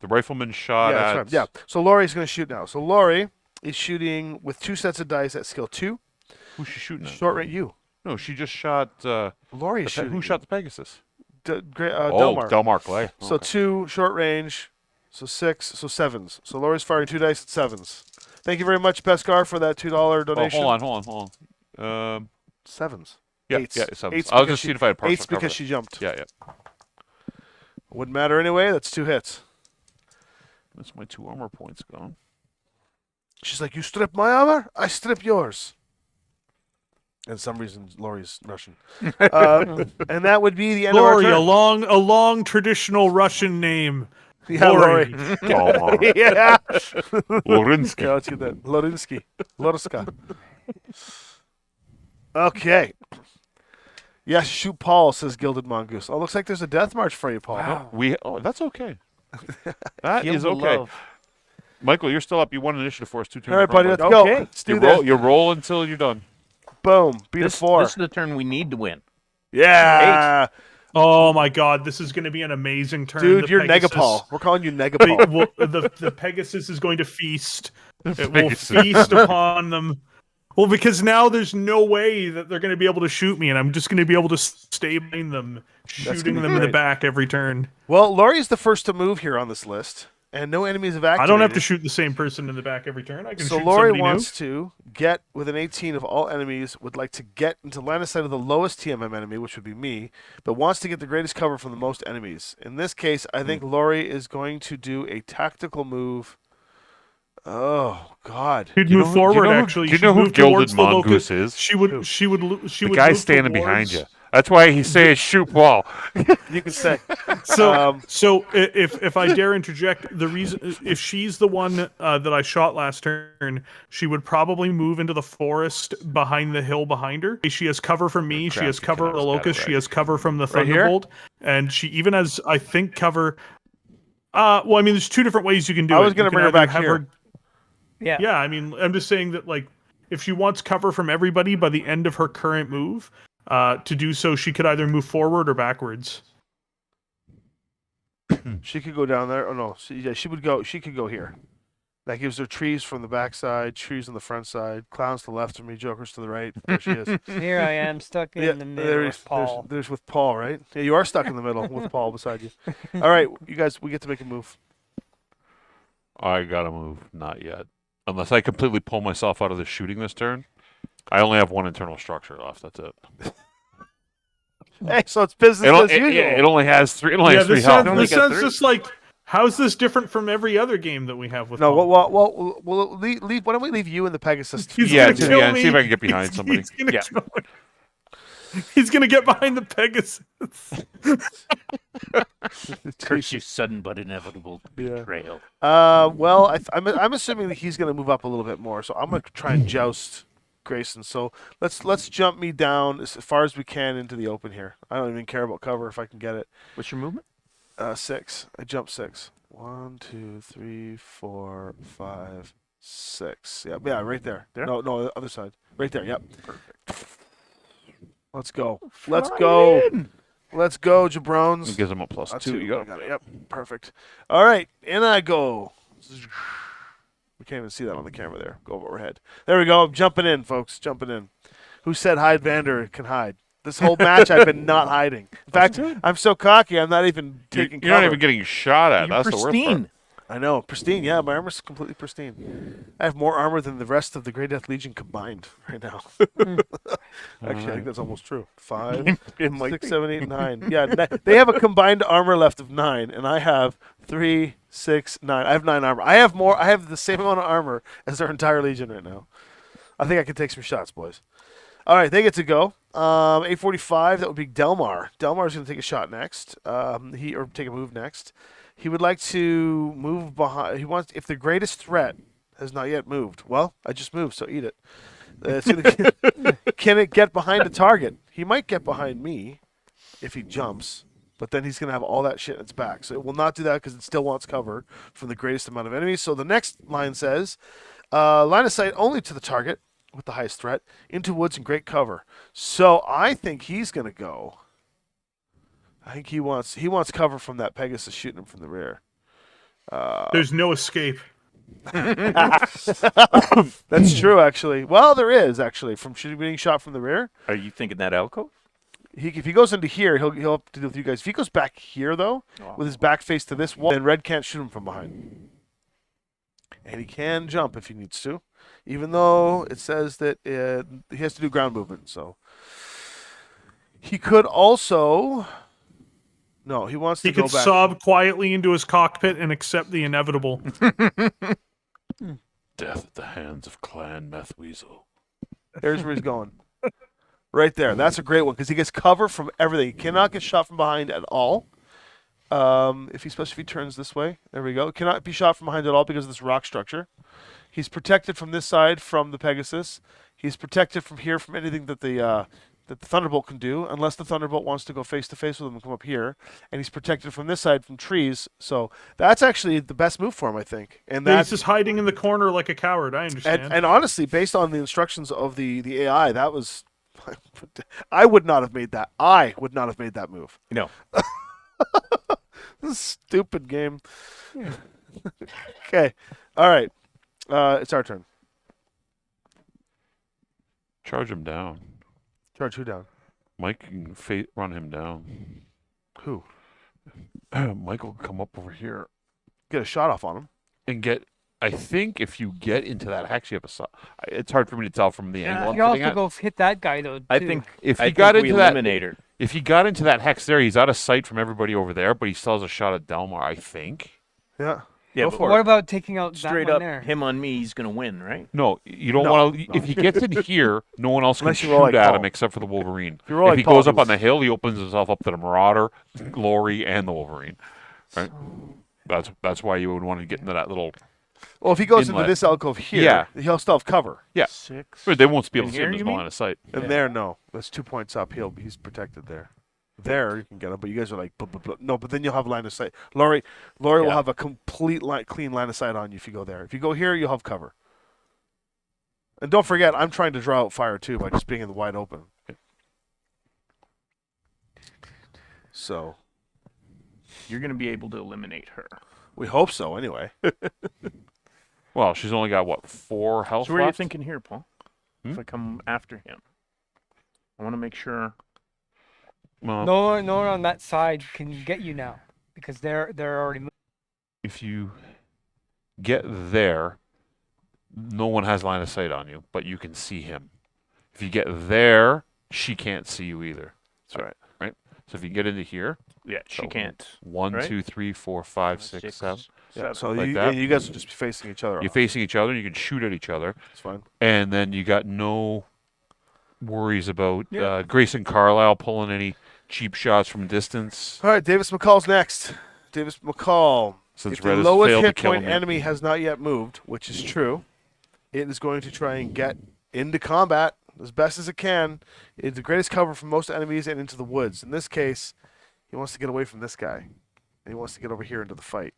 The rifleman shot Yeah, at. that's right. Yeah. So Laurie's going to shoot now. So Laurie is shooting with 2 sets of dice at skill 2. Who's she shooting at? Short range. You. No, she just shot. Laurie is shooting. Who shot the Pegasus? Delmar. Delmar Clay. So Okay. 2 short range. So 6. So 7s. So Laurie's firing 2 dice at 7s. Thank you very much, Pescar, for that $2 Oh, donation. hold on. 7s. Yeah, Eights. yeah, 7s. Eights I was because just seeing if I had partial 8's because cover. she jumped. Yeah. Wouldn't matter anyway. That's 2 hits. That's my 2 armor points gone. She's like, you strip my armor, I strip yours. And some reason, Laurie's Russian. And that would be the end Lori, of a our turn. long traditional Russian name. Yeah, Lori. Delmar. yeah. Lorinsky. Yeah, let's get that. Lorinsky. Loriska. Okay. Yes, shoot Paul, says Gilded Mongoose. Oh, looks like there's a death march for you, Paul. Wow. That's okay. That Feel is the okay. love. Michael, you're still up. You won initiative for us. 2 turns. All right, in front buddy, of let's us. go. Okay. Let's do this. You roll until you're done. Boom. Beat a 4. This is the turn we need to win. Yeah. Oh my God, this is going to be an amazing turn. Dude, The you're Pegasus- Negapol. We're calling you Negapol. the Pegasus is going to feast. It will Pegasus. feast upon them. Well, because now there's no way that they're going to be able to shoot me, and I'm just going to be able to stay behind them, shooting gonna be them in the great. back every turn. Well, Laurie's the first to move here on this list, and no enemies have activated. I don't have to shoot the same person in the back every turn. I can So shoot Laurie somebody wants to get with an 18 of all enemies, would like to get into line of sight of the lowest TMM enemy, which would be me, but wants to get the greatest cover from the most enemies. In this case, I think Laurie is going to do a tactical move. Oh God! She'd Do you move know who- forward. do you know who- Actually, do you she'd know who move Gilded towards the Mongoose locust. is? She would. She would. The guy move standing towards- behind you. That's why he says shoot Paul. You can say. So, if I dare interject, the reason if she's the one that I shot last turn, she would probably move into the forest behind the hill behind her. She has cover from me. She Crap, has you cover cannot from the locust. scatter She has cover from the Right here? thunderbolt, and she even has, I think, cover. Well, I mean, there's 2 different ways you can do it. I was gonna You can bring her either back have here. Yeah. Yeah, I mean, I'm just saying that, like, if she wants cover from everybody by the end of her current move, to do so, she could either move forward or backwards. She could go down there. Oh no, she would go. She could go here. That gives her trees from the backside, trees on the front side, clowns to the left of me, jokers to the right. There she is. Here I am stuck in the middle with Paul. There's with Paul, right? Yeah, you are stuck in the middle with Paul beside you. All right, you guys, we get to make a move. I gotta move. Not yet. Unless I completely pull myself out of the shooting this turn. I only have one internal structure left. That's it. Hey, so it's business as usual. It only has three. It only has three this health. sounds, this sounds just like, how's this different from every other game that we have with No, Paul? well, leave. Why don't we leave you in the Pegasus? He's Yeah, gonna to the kill end. me. See if I can get behind somebody. He's gonna Yeah. kill me. He's gonna get behind the Pegasus. Curse you, sudden but inevitable Yeah. betrayal. Well, I'm assuming that he's going to move up a little bit more, so I'm going to try and joust Grayson. So let's jump me down as far as we can into the open here. I don't even care about cover if I can get it. What's your movement? 6. I jump 6. 1, 2, 3, 4, 5, 6. Yeah, right there. There? No, the other side. Right there. Yep. Perfect. Let's go. Let's go. in. Let's go, jabrones. It gives him a plus That's 2. two. You got Got it. Yep. Perfect. All right. In I go. We can't even see that on the camera there. Go overhead. There we go. I'm jumping in, folks. Jumping in. Who said hide Vander can hide? This whole match I've been not hiding. In fact, I'm so cocky I'm not even taking You're not cover. even getting shot at. You're That's the worst part. pristine. I know. Pristine. Yeah, my armor's completely pristine. I have more armor than the rest of the Grey Death Legion combined right now. Actually, I think that's almost true. 5, It might 6, be. 7, 8, 9. Yeah, they have a combined armor left of 9, and I have 3, 6, 9. I have 9 armor. I have more. I have the same amount of armor as our entire Legion right now. I think I can take some shots, boys. All right, they get to go. 845. That would be Delmar. Delmar's going to take a shot next. Or take a move next. He would like to move behind. He wants, if the greatest threat has not yet moved. Well, I just moved, so eat it. Can it get behind a target? He might get behind me if he jumps, but then he's going to have all that shit in its back. So it will not do that because it still wants cover from the greatest amount of enemies. So the next line says, line of sight only to the target with the highest threat, into woods and great cover. So I think he's going to go. I think he wants cover from that Pegasus shooting him from the rear. There's no escape. That's true, actually. Well, there is actually from being shot from the rear. Are you thinking that alcove? If he goes into here, he'll have to deal with you guys. If he goes back here though, with his back face to this wall, then Red can't shoot him from behind. And he can jump if he needs to, even though it says that he has to do ground movement. So he could also. No, he wants He to go could back. sob quietly into his cockpit and accept the inevitable. Death at the hands of Clan Methweasel. There's where he's going. Right there. That's a great one because he gets cover from everything. He cannot get shot from behind at all. Especially if he turns this way. There we go. Cannot be shot from behind at all because of this rock structure. He's protected from this side from the Pegasus. He's protected from here from anything that the Thunderbolt can do, unless the Thunderbolt wants to go face to face with him and come up here. And he's protected from this side from trees. So that's actually the best move for him, I think. And He's that's just hiding in the corner like a coward. I understand. and honestly, based on the instructions of the AI, that was. I would not have made that. I would not have made that move. No. This is a stupid game. Okay. All right. It's our turn. Charge him down. Charge who down? Mike can run him down. Who? Mike will come up over here Get a shot off on him. and get. I think if you get into that hex, you have a. It's hard for me to tell from the angle I'm You sitting also at. go hit that guy though. I too. think If I he think got we into that, eliminate her. if he got into that hex there, he's out of sight from everybody over there, but he still has a shot at Delmar. I think. Yeah. Yeah, Go but for What it. about taking out straight that up one there? him on me, he's gonna win, right? No, you don't No, want to. no. If he gets in here, no one else can Unless you shoot roll like at Paul. him except for the Wolverine. you roll If like he Paul, goes up he on the hill, he opens himself up to the Marauder, Glory, and the Wolverine. Right. That's why you would want to get into that little. Well, if he goes Inlet. into this alcove here, Yeah. he'll still have cover. Yeah. 6. But they won't be able In to see him here, as you well mean? line of sight. And there, no. That's 2 points up. He's protected there. There, you can get him, but you guys are like, blah, blah, blah. No, but then you'll have line of sight. Laurie will Yeah. have a complete clean line of sight on you if you go there. If you go here, you'll have cover. And don't forget, I'm trying to draw out fire too by just being in the wide open. So, You're gonna be able to eliminate her. we hope so anyway. Well, Well, she's only got what, 4 health So what are you left? thinking here, Paul? If I come after him, I want to make sure. Well, No one on that side can get you now because they're already moving. if you get there, no one has line of sight on you, but you can see him. If you get there, she can't see you either. That's right. Right? So if you get into here, Yeah, she So, can't. 1, Right? 2, 3, 4, 5, 6, 7. Yeah, so like you, that. and you guys will just be facing each other. You're off. facing each other, you can shoot at each other, It's fine. and then you got no worries about Yeah. Grayson Carlisle pulling any cheap shots from distance. All right, Davis McCall's next. Davis McCall. Since If the Red has lowest failed to hit kill point him yet. enemy has not yet moved, which is true, it is going to try and get into combat as best as it can. It's the greatest cover from most enemies and into the woods. In this case, he wants to get away from this guy. And he wants to get over here into the fight.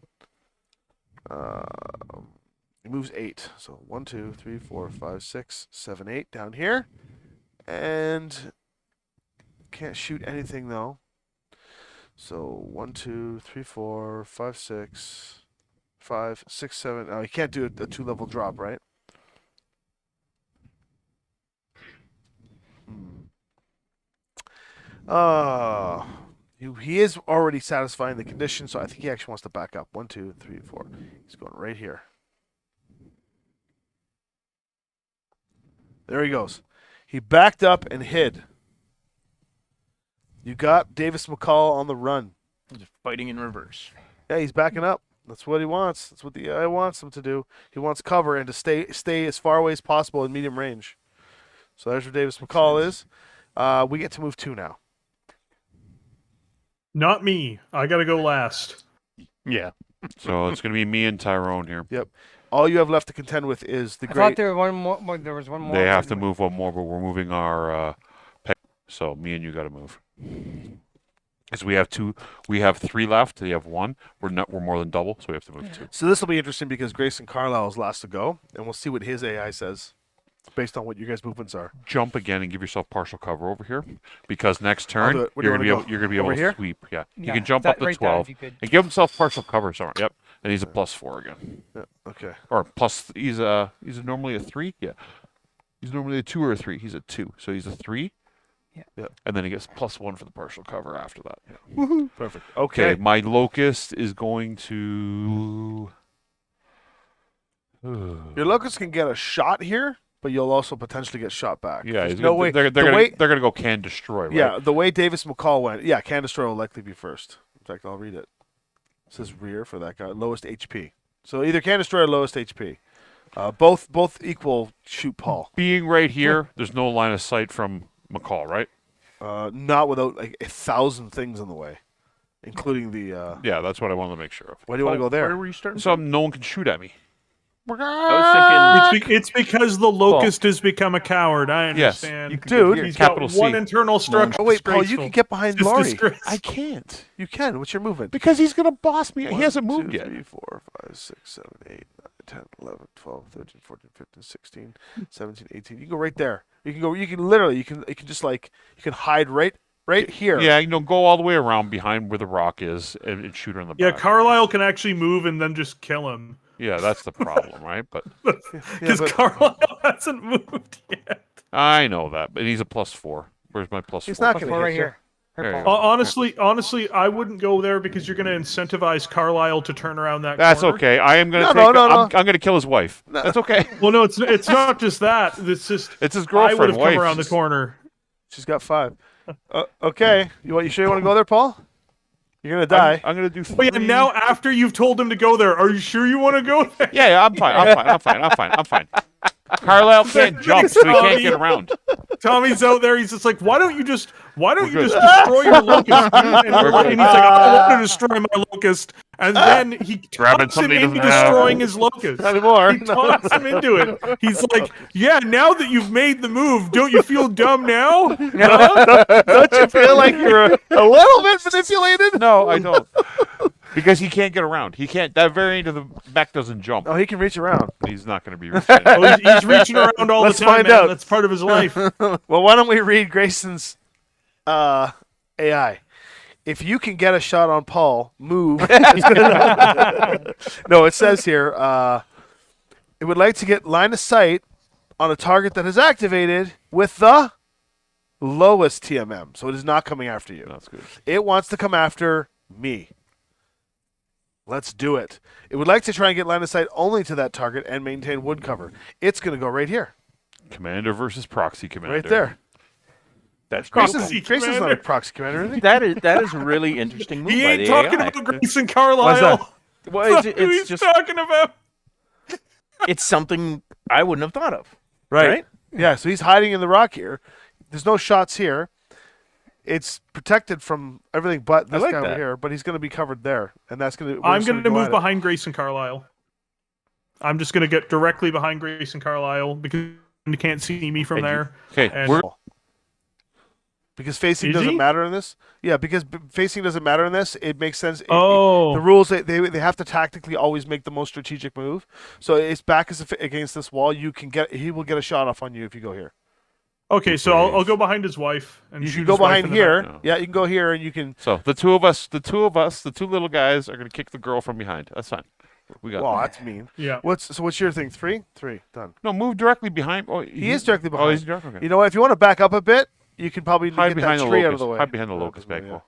He moves 8. So 1, 2, 3, 4, 5, 6, 7, 8 down here. And can't shoot anything though. So 1, 2, 3, 4, 5, 6, 5, 6, 7. Oh, you can't do a 2-level drop, right? He is already satisfying the condition, so I think he actually wants to back up. 1, 2, 3, 4. He's going right here. There he goes. He backed up and hid. You got Davis McCall on the run. Just fighting in reverse. Yeah, he's backing up. That's what he wants. That's what the AI wants him to do. He wants cover and to stay as far away as possible in medium range. So there's where Davis McCall is. We get to move 2 now. Not me. I gotta go last. Yeah. So it's going to be me and Tyrone here. All you have left to contend with is the I great. thought there was one more. There was one more. They have to move one more, but we're moving our so me and you got to move. Because we have 2, we have 3 left. They have 1. We're more than double, so we have to move 2. So this will be interesting because Grayson Carlisle is last to go, and we'll see what his AI says based on what your guys' movements are. Jump again and give yourself partial cover over here, because next I'll turn do it. Where do you wanna go? you're gonna be able Over to here? sweep. Yeah, Yeah, you can jump that up to right there, 12 if you could. and give himself partial cover. Sorry, yep, and he's a +4 again, Yeah, okay. or plus. He's normally a 3. Yeah, he's normally a 2 or a 3. He's a 2, so he's a 3. Yeah. Yep. And then he gets +1 for the partial cover after that. Perfect. Okay, Okay. my locust is going to. Your locust can get a shot here, but you'll also potentially get shot back. Yeah, There's he's no gonna, way. they're the gonna way they're gonna go can destroy. Right? Yeah, the way Davis McCall went. Yeah, can destroy will likely be first. In fact, I'll read it. It says rear for that guy, lowest HP. So either can destroy or lowest HP. Both equal shoot Paul. Being right here, there's no line of sight from McCall, right? Not without like 1,000 things in the way, including the. Yeah, that's what I wanted to make sure of. Why do you want to go Where there? were you starting? So no one can shoot at me. I was thinking. It's because the locust has become a coward. I Yes, understand. Dude, He's capital got one C. internal structure. Oh wait, Paul, you disgraceful. can get behind It's Laurie. disgraceful. I can't You can. What's your movement? because he's gonna boss me. He 1, hasn't moved 2, yet. 3, 4, 5, 6, 7, 8, 9, 10, 11, 12, 13, 14, 15, 16, 17, 18. You can go right there. You can go. You can literally. You can just like you can hide right here. Yeah, go all the way around behind where the rock is and shoot her in the Yeah, back. Carlisle can actually move and then just kill him. Yeah, that's the problem, right? But Because but Carlisle hasn't moved yet. I know that. But he's a +4. Where's my +4? He's not Plus gonna four hit right you. here. There you Here, go. Paul. Honestly, I wouldn't go there because you're going to incentivize Carlisle to turn around that That's corner. okay. I am gonna No, take. no, no, I'm gonna kill his wife. That's okay. Well, no, it's not just that. It's just It's his I would girlfriend. have Wife. come around the corner. She's got 5. Okay. You sure you want to go there, Paul? You're gonna die. I'm gonna do 3. But yeah, now after you've told him to go there, are you sure you want to go there? Yeah, I'm fine. I'm fine. Carlisle can't jump, so he can't get around. Tommy's out there. He's just like, why don't you just good. destroy your locust? And We're good. he's like, I don't want to destroy my locust. And then he Grabbing talks him something he into doesn't have. destroying his locust. Not anymore. He talks him into it. He's like, yeah, now that you've made the move, don't you feel dumb now? Don't you feel like you're a little bit manipulated? No, I don't. Because he can't get around. He can't. That variant of the back doesn't jump. Oh, he can reach around. He's not going to be. Reaching. Oh, he's reaching around all Let's the time, find man. out. That's part of his life. Well, why don't we read Grayson's AI? If you can get a shot on Paul, move. No, it says here, It would like to get line of sight on a target that is activated with the lowest TMM. So it is not coming after you. That's good. It wants to come after me. Let's do it. It would like to try and get line of sight only to that target and maintain wood cover. It's going to go right here. Commander versus proxy commander. Right there. That's great. Grayson's not a proxy commander, is he? That is a really interesting move He by ain't the talking AI. about Grayson Why's Carlisle. that? Well, That's who it's he's just talking about. it's something I wouldn't have thought of. Right. Right? Yeah, so he's hiding in the rock here. There's no shots here. It's protected from everything but this like guy over that. here, but he's going to be covered there, and that's going to. I'm going to move behind Grayson Carlisle. I'm just going to get directly behind Grayson Carlisle because you can't see me from there. Okay, And- we're Because facing Is doesn't he? matter in this. Yeah, because facing doesn't matter in this. It makes sense. Oh. The rules they have to tactically always make the most strategic move. So it's back against this wall. He will get a shot off on you if you go here. Okay, so I'll go behind his wife. And You shoot can go his wife behind in the here. back. No. Yeah, you can go here, and you can. so the two of us, the two little guys are gonna kick the girl from behind. That's fine. We got. Well, that's mean. Yeah. What's your thing? Three done. No, move directly behind. Oh, He is directly behind. Oh, he's directly. Okay. You know what? If you want to back up a bit, you can probably Hide get behind that the tree out locust. of the way. Hide behind the No, locust doesn't bank matter,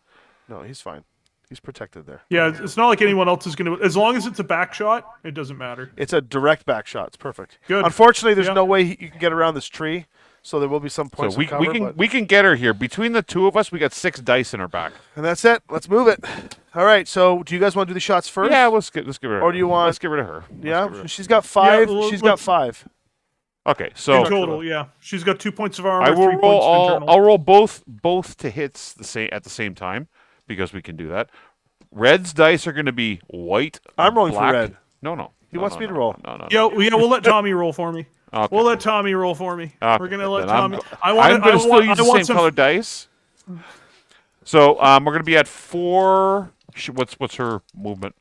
wall. No, he's fine. He's protected there. Yeah, it's not like anyone else is going to. As long as it's a back shot, it doesn't matter. It's a direct back shot. It's perfect. Good. Unfortunately, there's Yeah. no way you can get around this tree, so there will be some So points we of cover. but- we can get her here. Between the two of us, we got 6 dice in our back. and that's it. Let's move it. All right. So, do you guys want to do the shots first? Yeah, let's get rid of her. Or do you want- Let's get rid of her. Let's Yeah. get rid of She's got 5. well, She's got let's- 5. her. Okay, so In total, yeah. She's got 2 points of armor. I will 3 roll points of all. internal. I'll roll both to hits at the same time because we can do that. Red's dice are going to be white. I'm rolling for black. red. No. He wants me to roll. No. Yeah, we'll let Tommy roll for me. Okay. We'll let Tommy roll for me. Okay, We're gonna let then Tommy. I'm going to still use the same some. color dice. So we're going to be at 4. What's her movement?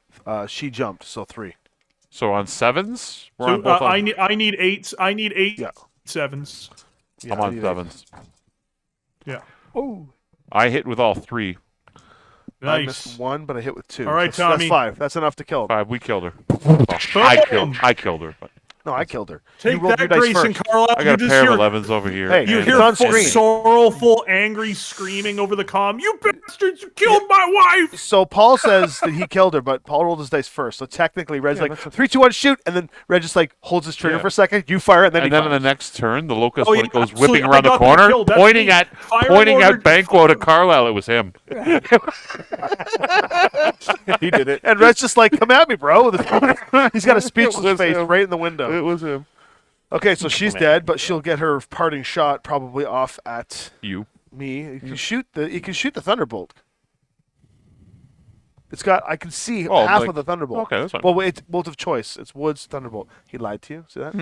She jumped, so 3. So on 7s, we're So, on both. I need 8s. I need 8 Yeah. 7s. Yeah, I'm I on need 7s. Yeah. Oh, I hit with all 3. I Nice. missed 1, but I hit with 2. All right, that's, Tommy. That's 5. That's enough to kill him. 5. We killed her. Boom. I killed her. But No, I killed her. Take you rolled that, your dice Grayson first. Carlisle. I got You a just pair hear- of 11s over here. Hey, You It's hear on full screen. sorrowful, angry screaming over the comm. You bastards! You killed my wife! So Paul says that he killed her, but Paul rolled his dice first. So technically, Red's like, 3, 2, 1, shoot! And then Red just like holds his trigger Yeah. for a second. You fire it, and then And he then on the fires. next turn, the locust Oh, when yeah, it goes absolutely. whipping I around the got that corner, killed. That's pointing me. at Firing order- Banquo to Carlisle. It was him. He did it. And Red's just like, come at me, bro. He's got a speechless was face him. right in the window. It was him. Okay, so she's dead, but she'll get her parting shot probably off at You. me. You can shoot the thunderbolt. It's got. I can see Oh, half like- of the thunderbolt. Okay, that's fine. Well, it's bolt of choice. It's Wood's thunderbolt. He lied to you. See that?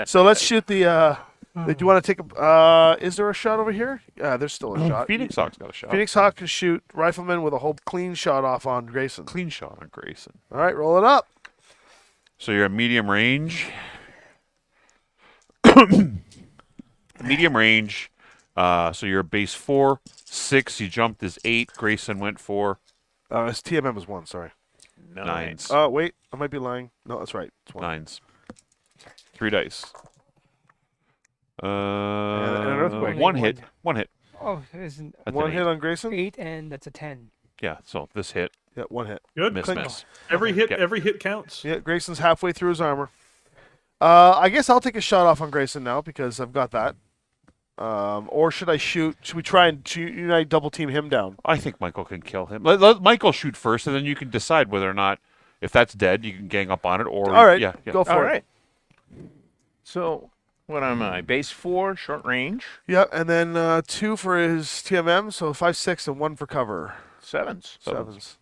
So let's shoot the. Do you want to take a? Is there a shot over here? Yeah, there's still a shot. Phoenix Hawk's got a shot. Phoenix Hawk can shoot Rifleman with a whole clean shot off on Grayson. Clean shot on Grayson. All right, roll it up. So you're at medium range. Medium range. So you're at base 4, 6. You jumped is 8. Grayson went for His TMM is 1. Sorry. 9s. Wait, I might be lying. No, that's right. It's 1. 9s. 3 dice. and an earthquake. One hit. One hit. oh, isn't That's One an hit 8. on Grayson. 8 and that's a 10. Yeah. So this hit. Yeah, 1 hit. Good. Miss. Clink. Miss. Every hit, Yep. every hit counts. Yeah, Grayson's halfway through his armor. I guess I'll take a shot off on Grayson now because I've got that. Or should I shoot? Should we try and unite double team him down? I think Michael can kill him. Let Michael shoot first, and then you can decide whether or not, if that's dead, you can gang up on it, or All right, yeah. go for All it. right. So, what am I? Base 4, short range, Yeah, and then 2 for his TMM, so 5, 6, and 1 for cover. 7s. 7s.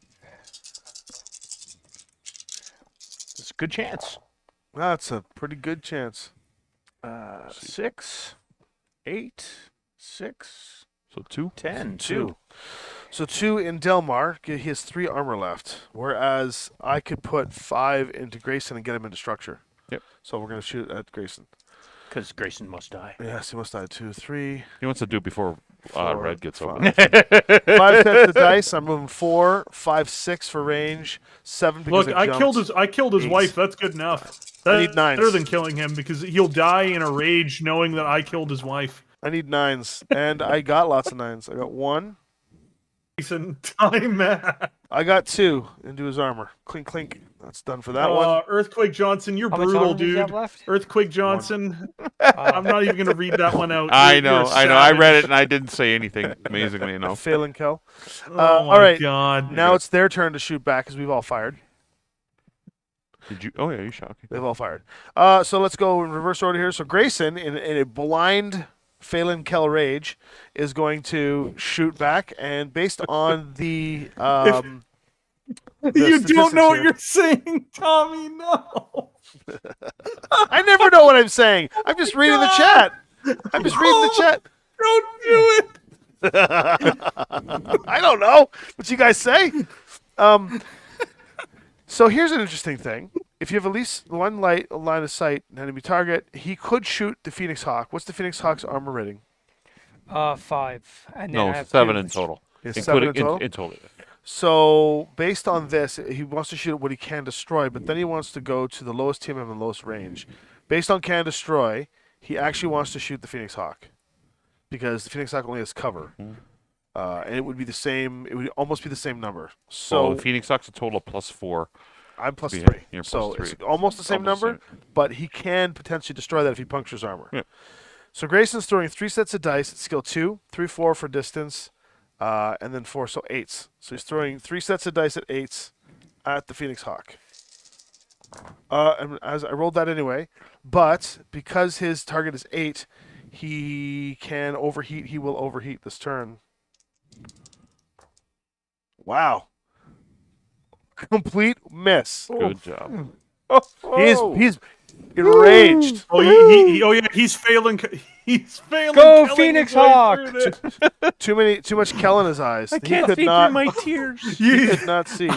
It's a good chance. That's a pretty good chance. 6, 8, 6, So 2. 10, 2. So 2 in Delmar, he has 3 armor left, whereas I could put 5 into Grayson and get him into structure. Yep. So we're going to shoot at Grayson. Because Grayson must die. Yes, he must die. 2, 3. He wants to do it before red gets over. 5 sets of dice. I'm moving 4, 5, 6 for range. 7 because Look, I I killed his Eight. wife. That's good enough. I need That's 9s. better than killing him because he'll die in a rage knowing that I killed his wife. I need 9s, and I got lots of 9s. I got 1. Jason, time man. I got 2 into his armor. Clink, clink. That's done for that one. Earthquake Johnson, you're How much brutal, armor does he have dude. left? Earthquake Johnson. I'm not even gonna read that one out. I You're know. a I read savage. it and I didn't say anything. Amazingly enough. Phelan Kell. Oh my all right. god. Now it's their turn to shoot back because we've all fired. Did you? Oh yeah, you shot. Okay. They've all fired. So let's go in reverse order here. So Grayson, in a blind Phelan Kell rage, is going to shoot back, and based on the You don't know what here. you're saying, Tommy. No. I never know what I'm saying. I'm just reading the chat. I'm just reading the chat. Don't do it. I don't know what you guys say. So here's an interesting thing. If you have at least one line of sight, an enemy target, he could shoot the Phoenix Hawk. What's the Phoenix Hawk's armor rating? 5. And then I No, have 7 2. in total. It's 7 in total? In total. So based on this, he wants to shoot what he can destroy, but then he wants to go to the lowest TMM and lowest range. Based on can destroy, he actually wants to shoot the Phoenix Hawk because the Phoenix Hawk only has cover, and it would be the same. It would almost be the same number. So So Phoenix Hawk's a total of +4. I'm plus Yeah, 3. you're plus So 3. it's almost the same Almost the number, but he can potentially destroy that if he punctures armor. Yeah. So Grayson's throwing 3 sets of dice at skill 2, 3, 4 for distance, and then 4, so 8s. So he's throwing 3 sets of dice at 8s at the Phoenix Hawk. And as I rolled that anyway, but because his target is 8, he can overheat. He will overheat this turn. Wow. Complete miss. Good job. He's enraged. Oh, yeah, he's failing. He's failing. Go, killing Phoenix his way Hawk! through this. Too much Kell in his eyes. I He can't could see not. through my tears. He could not see.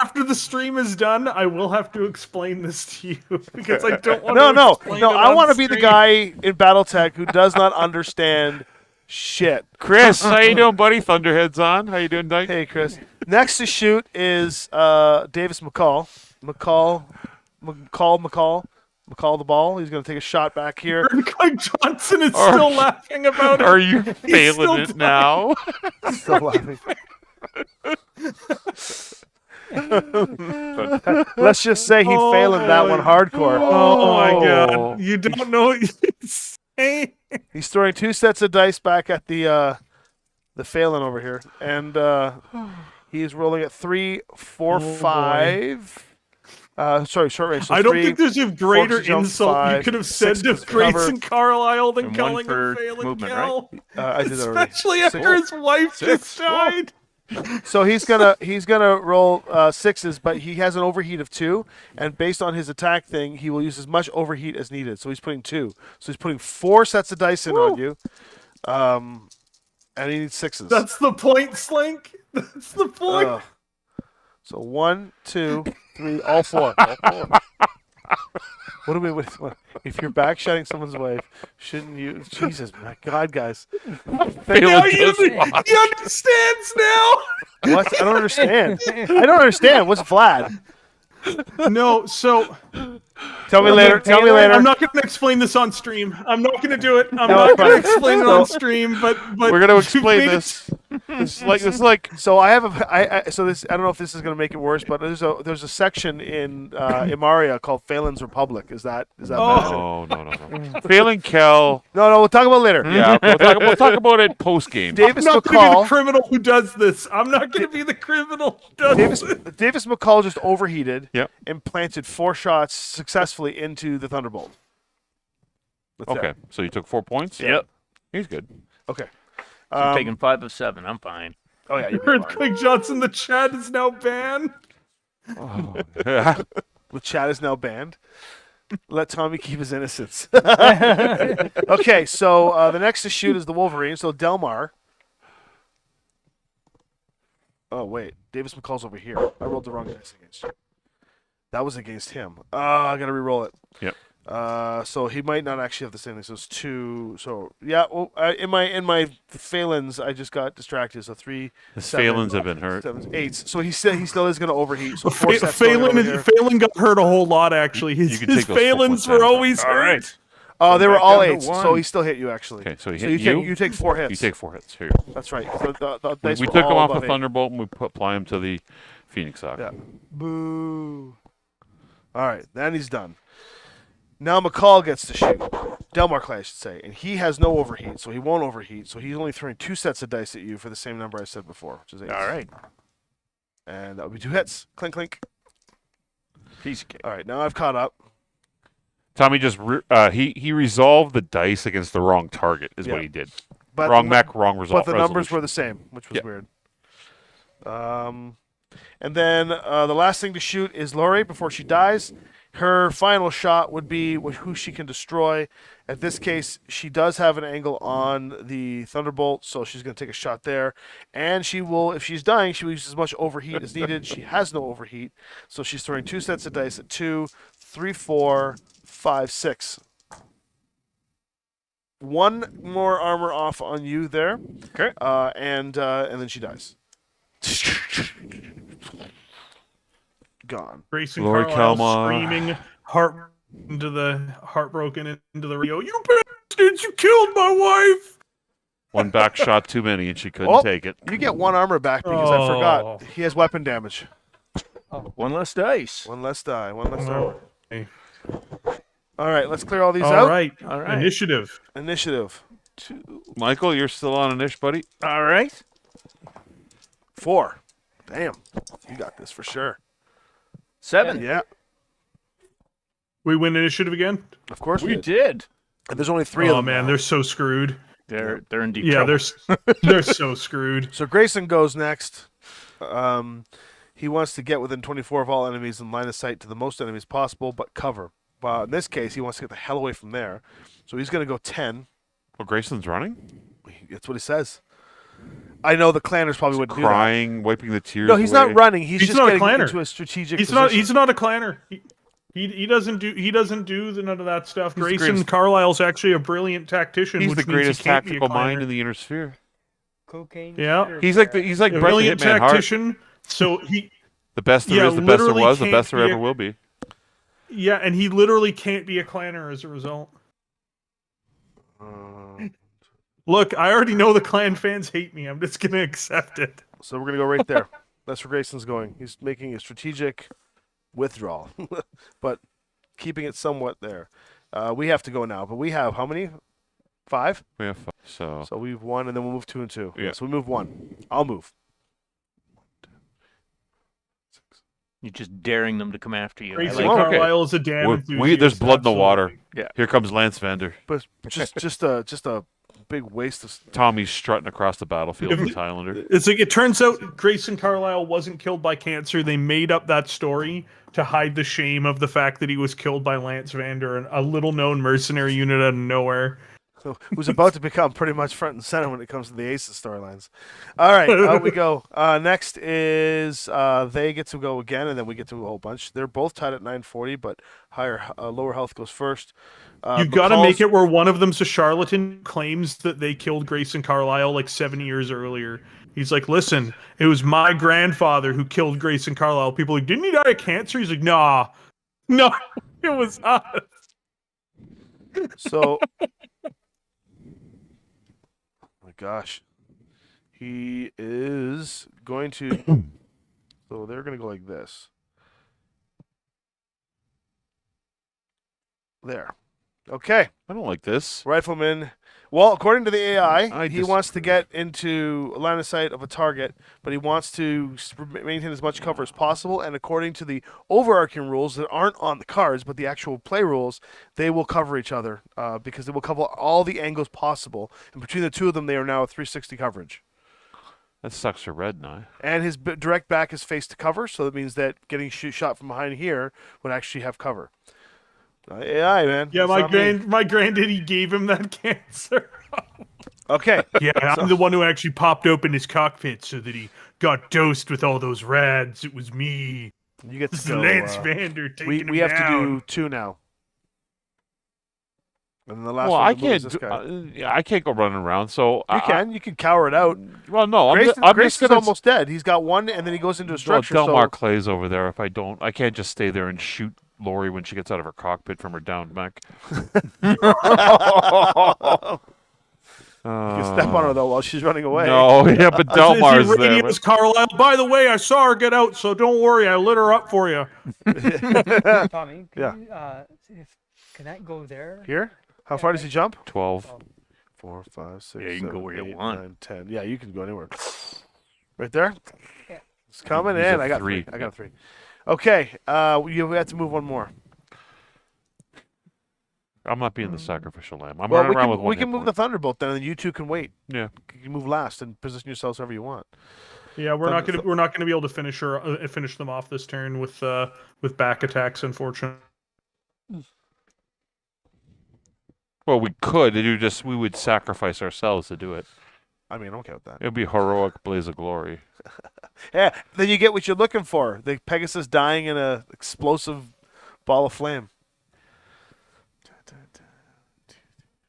After the stream is done, I will have to explain this to you because I don't want No, to. no, explain no. it I on want to be the stream. guy in Battletech who does not understand shit. Chris, how you doing, buddy? Thunderhead's on. How you doing, Dyke? Hey, Chris. Next to shoot is Davis McCall. McCall the ball. He's going to take a shot back here. Earthquake Johnson is still laughing about it. Are you still failing it now? Still laughing. Let's just say he failed that one hardcore. Oh my Oh. god! You don't know what you're saying. He's throwing 2 sets of dice back at the Phelan over here, and he is rolling at 3, 4, 5. Sorry, short range. So I don't 3, think there's a greater forks jump insult 5, you could have said 6 to is cover. Grayson Carlisle than And one calling for him Phelan movement, Kell. I did that already. Especially after his wife just died. So he's gonna roll 6s, but he has an overheat of 2, and based on his attack thing, he will use as much overheat as needed. So he's putting 2. So he's putting 4 sets of dice in on you, and he needs 6s. That's the point, Slink. That's the point. Ugh. So 1, 2, 3, all 4. What do we? What, if you're backshotting someone's wife, shouldn't you? Jesus, my God, guys! Now Failing he this one. understands now. What? I don't understand. I don't understand. What's Vlad? No, so Tell me later. Tell me later. I'm not going to explain this on stream. I'm not going to do it. I'm No, not it's going to fine. explain it So- on stream. But We're gonna you explain made it- this. It's like So I have a so this I don't know if this is going to make it worse, but there's a section in Imaria called Phelan's Republic. Is that Oh. bad? no. Failing Kell. No, we'll talk about it later. Yeah, we'll talk about it post game. Davis I'm not going to be the McCall. criminal who does this. I'm not going to be the criminal who does Davis, this. Davis McCall just overheated Yep. and planted 4 shots successfully into the Thunderbolt. That's it. Okay, so you took 4 points. Yep. He's good. Okay. So I'm taking 5 of 7. I'm fine. Oh yeah. You'll be fine. Earthquake Johnson, the chat is now banned. Yeah. The chat is now banned. Let Tommy keep his innocence. Okay, so the next to shoot is the Wolverine. So Delmar. Oh wait, Davis McCall's over here. I rolled the wrong dice against you. That was against him. I gotta re-roll it. Yep. So he might not actually have the same thing. So it's 2. So yeah. Well, in my Phelan's, I just got distracted. So 3. His 7, Phelan's have been hurt. 7, 8. So he still is going to overheat. So Well, 4 sets going over here. Phelan got hurt a whole lot actually. You His can take those Phelans ones were down. always All hurt. right. Oh, they were back all down to 8s. So 1. he still hit you actually. Okay, so he So hit you take 4 hits. You take 4 hits. Here. That's right. So the We dice were took him all off above the 8. Thunderbolt and we apply him to the Phoenix Sock. Yeah. Boo. All right, then he's done. Now McCall gets to shoot. Delmarclay, I should say. And he has no overheat, so he won't overheat. So he's only throwing 2 sets of dice at you for the same number I said before, which is 8. All right. And that would be 2 hits. Clink, clink. Piece of cake. All right, now I've caught up. Tommy just he resolved the dice against the wrong target is Yeah. what he did. But Wrong the, mech, wrong result. But the numbers were resolution. the same, which was Yeah. weird. And then the last thing to shoot is Lori before she dies. Her final shot would be who she can destroy. At this case, she does have an angle on the Thunderbolt, so she's going to take a shot there. And she will, if she's dying, she will use as much overheat as needed. She has no overheat, so she's throwing 2 sets of dice at 2, 3, 4, 5, 6. 1 more armor off on you there. Okay. And then she dies. Gone. Grayson Lord Carlisle Kalmar. screaming, heartbroken into the radio. You bastards! You killed my wife. One back shot too many, and she couldn't Oh. take it. You get 1 armor back because I Oh. forgot. He has weapon damage. One less dice. 1 less die. 1 less armor. Okay. All right, let's clear all these All out. right. All right. Initiative. Initiative. 2. Michael, you're still on an ish, buddy. All right. 4. Damn. You got this for sure. 7. Yeah, We win initiative again. of course We did. did. And there's only 3 of Oh them. man, now. they're so screwed. They're in deep Yeah, trouble. they're so screwed. So Grayson goes next. He wants to get within 24 of all enemies in line of sight to the most enemies possible, but cover. Well, in this case, he wants to get the hell away from there. So he's going to go 10. Well, Grayson's running, That's what he says. I know the clanners probably wouldn't crying, wiping the do tears. that. No, he's away. not running. He's He's just not a getting clanner. into a strategic He's position. not a clanner. He doesn't do none of that stuff. the Grayson greatest- Carlisle's actually a brilliant tactician. He's which the means greatest he can't be a tactical mind clanner. in the inner sphere. Cocaine. Yeah. sugar He's like crack. he's like A Brett the brilliant Hitman Hart. tactician. So he The best there Yeah, is, the best there literally was, the can't best there be ever a- will be. Yeah, and he literally can't be a clanner as a result. Look, I already know the clan fans hate me. I'm just gonna accept it. So we're going to go right there. That's where Grayson's going. He's making a strategic withdrawal, but keeping it somewhat there. We have to go now, but we have how many? 5? We have 5. So So we've 1, and then we'll move 2 and 2. Yeah. So we move 1. I'll move. You're just daring them to come after you. I Grayson like Oh, it. okay. Carlisle is a damn there's enthusiast, blood in the water. absolutely. Yeah. Here comes Lance Vander. But just a big waste of. Tommy's strutting across the battlefield with Highlander. It's like it turns out Grayson Carlisle wasn't killed by cancer. They made up that story to hide the shame of the fact that he was killed by Lance Vander, a little-known mercenary unit out of nowhere. So who's about to become pretty much front and center when it comes to the Aces storylines. All right, out we go. Next is they get to go again, and then we get to a whole bunch. They're both tied at 940, but lower health goes first. You got to make McCall's- it where one of them's a charlatan, claims that they killed Grayson Carlisle like 7 years earlier. He's like, listen, it was my grandfather who killed Grayson Carlisle. People are like, didn't he die of cancer? He's like, nah, no, it was us. So, my gosh, he is going to. So they're going to go like this. There. Okay. I don't like this. Rifleman. Well, according to the AI, I he wants to get into a line of sight of a target, but he wants to maintain as much cover as possible. And according to the overarching rules that aren't on the cards, but the actual play rules, they will cover each other because they will cover all the angles possible. And between the two of them, they are now at 360 coverage. That sucks for Red now. And his direct back is face to cover, so that means that getting shot from behind here would actually have cover. AI, man. Yeah, It's not me. my granddaddy gave him that cancer. Okay. Yeah, I'm the one who actually popped open his cockpit so that he got dosed with all those rads. It was me. You get This to is go. Lance Vander taking We him have down. to do 2 now. And then the last Well, one I to move is can't. this guy. Yeah, I can't go running around. So You can cower it out. Well, no, Grayson's I'm just gonna. almost dead. He's got one, and then he goes into a Well, structure. Delmar Clay's over there. If I don't, I can't just stay there and shoot Lori when she gets out of her cockpit from her downed mech. You can step on her though while she's running away. No, yeah, but Delmar's there. radios Carlisle. By the way, I saw her get out, so don't worry. I lit her up for you. Tommy, Yeah. can that go there? Here? How far does he jump? 12. 4, 5, 6, Yeah, you can go 7, where you 8, want. 9, 10. Yeah, you can go anywhere. Right there? Yeah. It's coming He's in. a I got 3. 3. I got 3. Okay. You have to move one more. I'm not being the sacrificial lamb. I'm Well, running around with one we can hit move the point. Thunderbolt then, and you two can wait. Yeah. You can move last and position yourselves however you want. Yeah, we're not gonna be able to finish them off this turn with back attacks. Unfortunately. Well, we would sacrifice ourselves to do it. I mean, I'm okay with that. It would be heroic blaze of glory. Yeah, then you get what you're looking for. The Pegasus dying in a explosive ball of flame.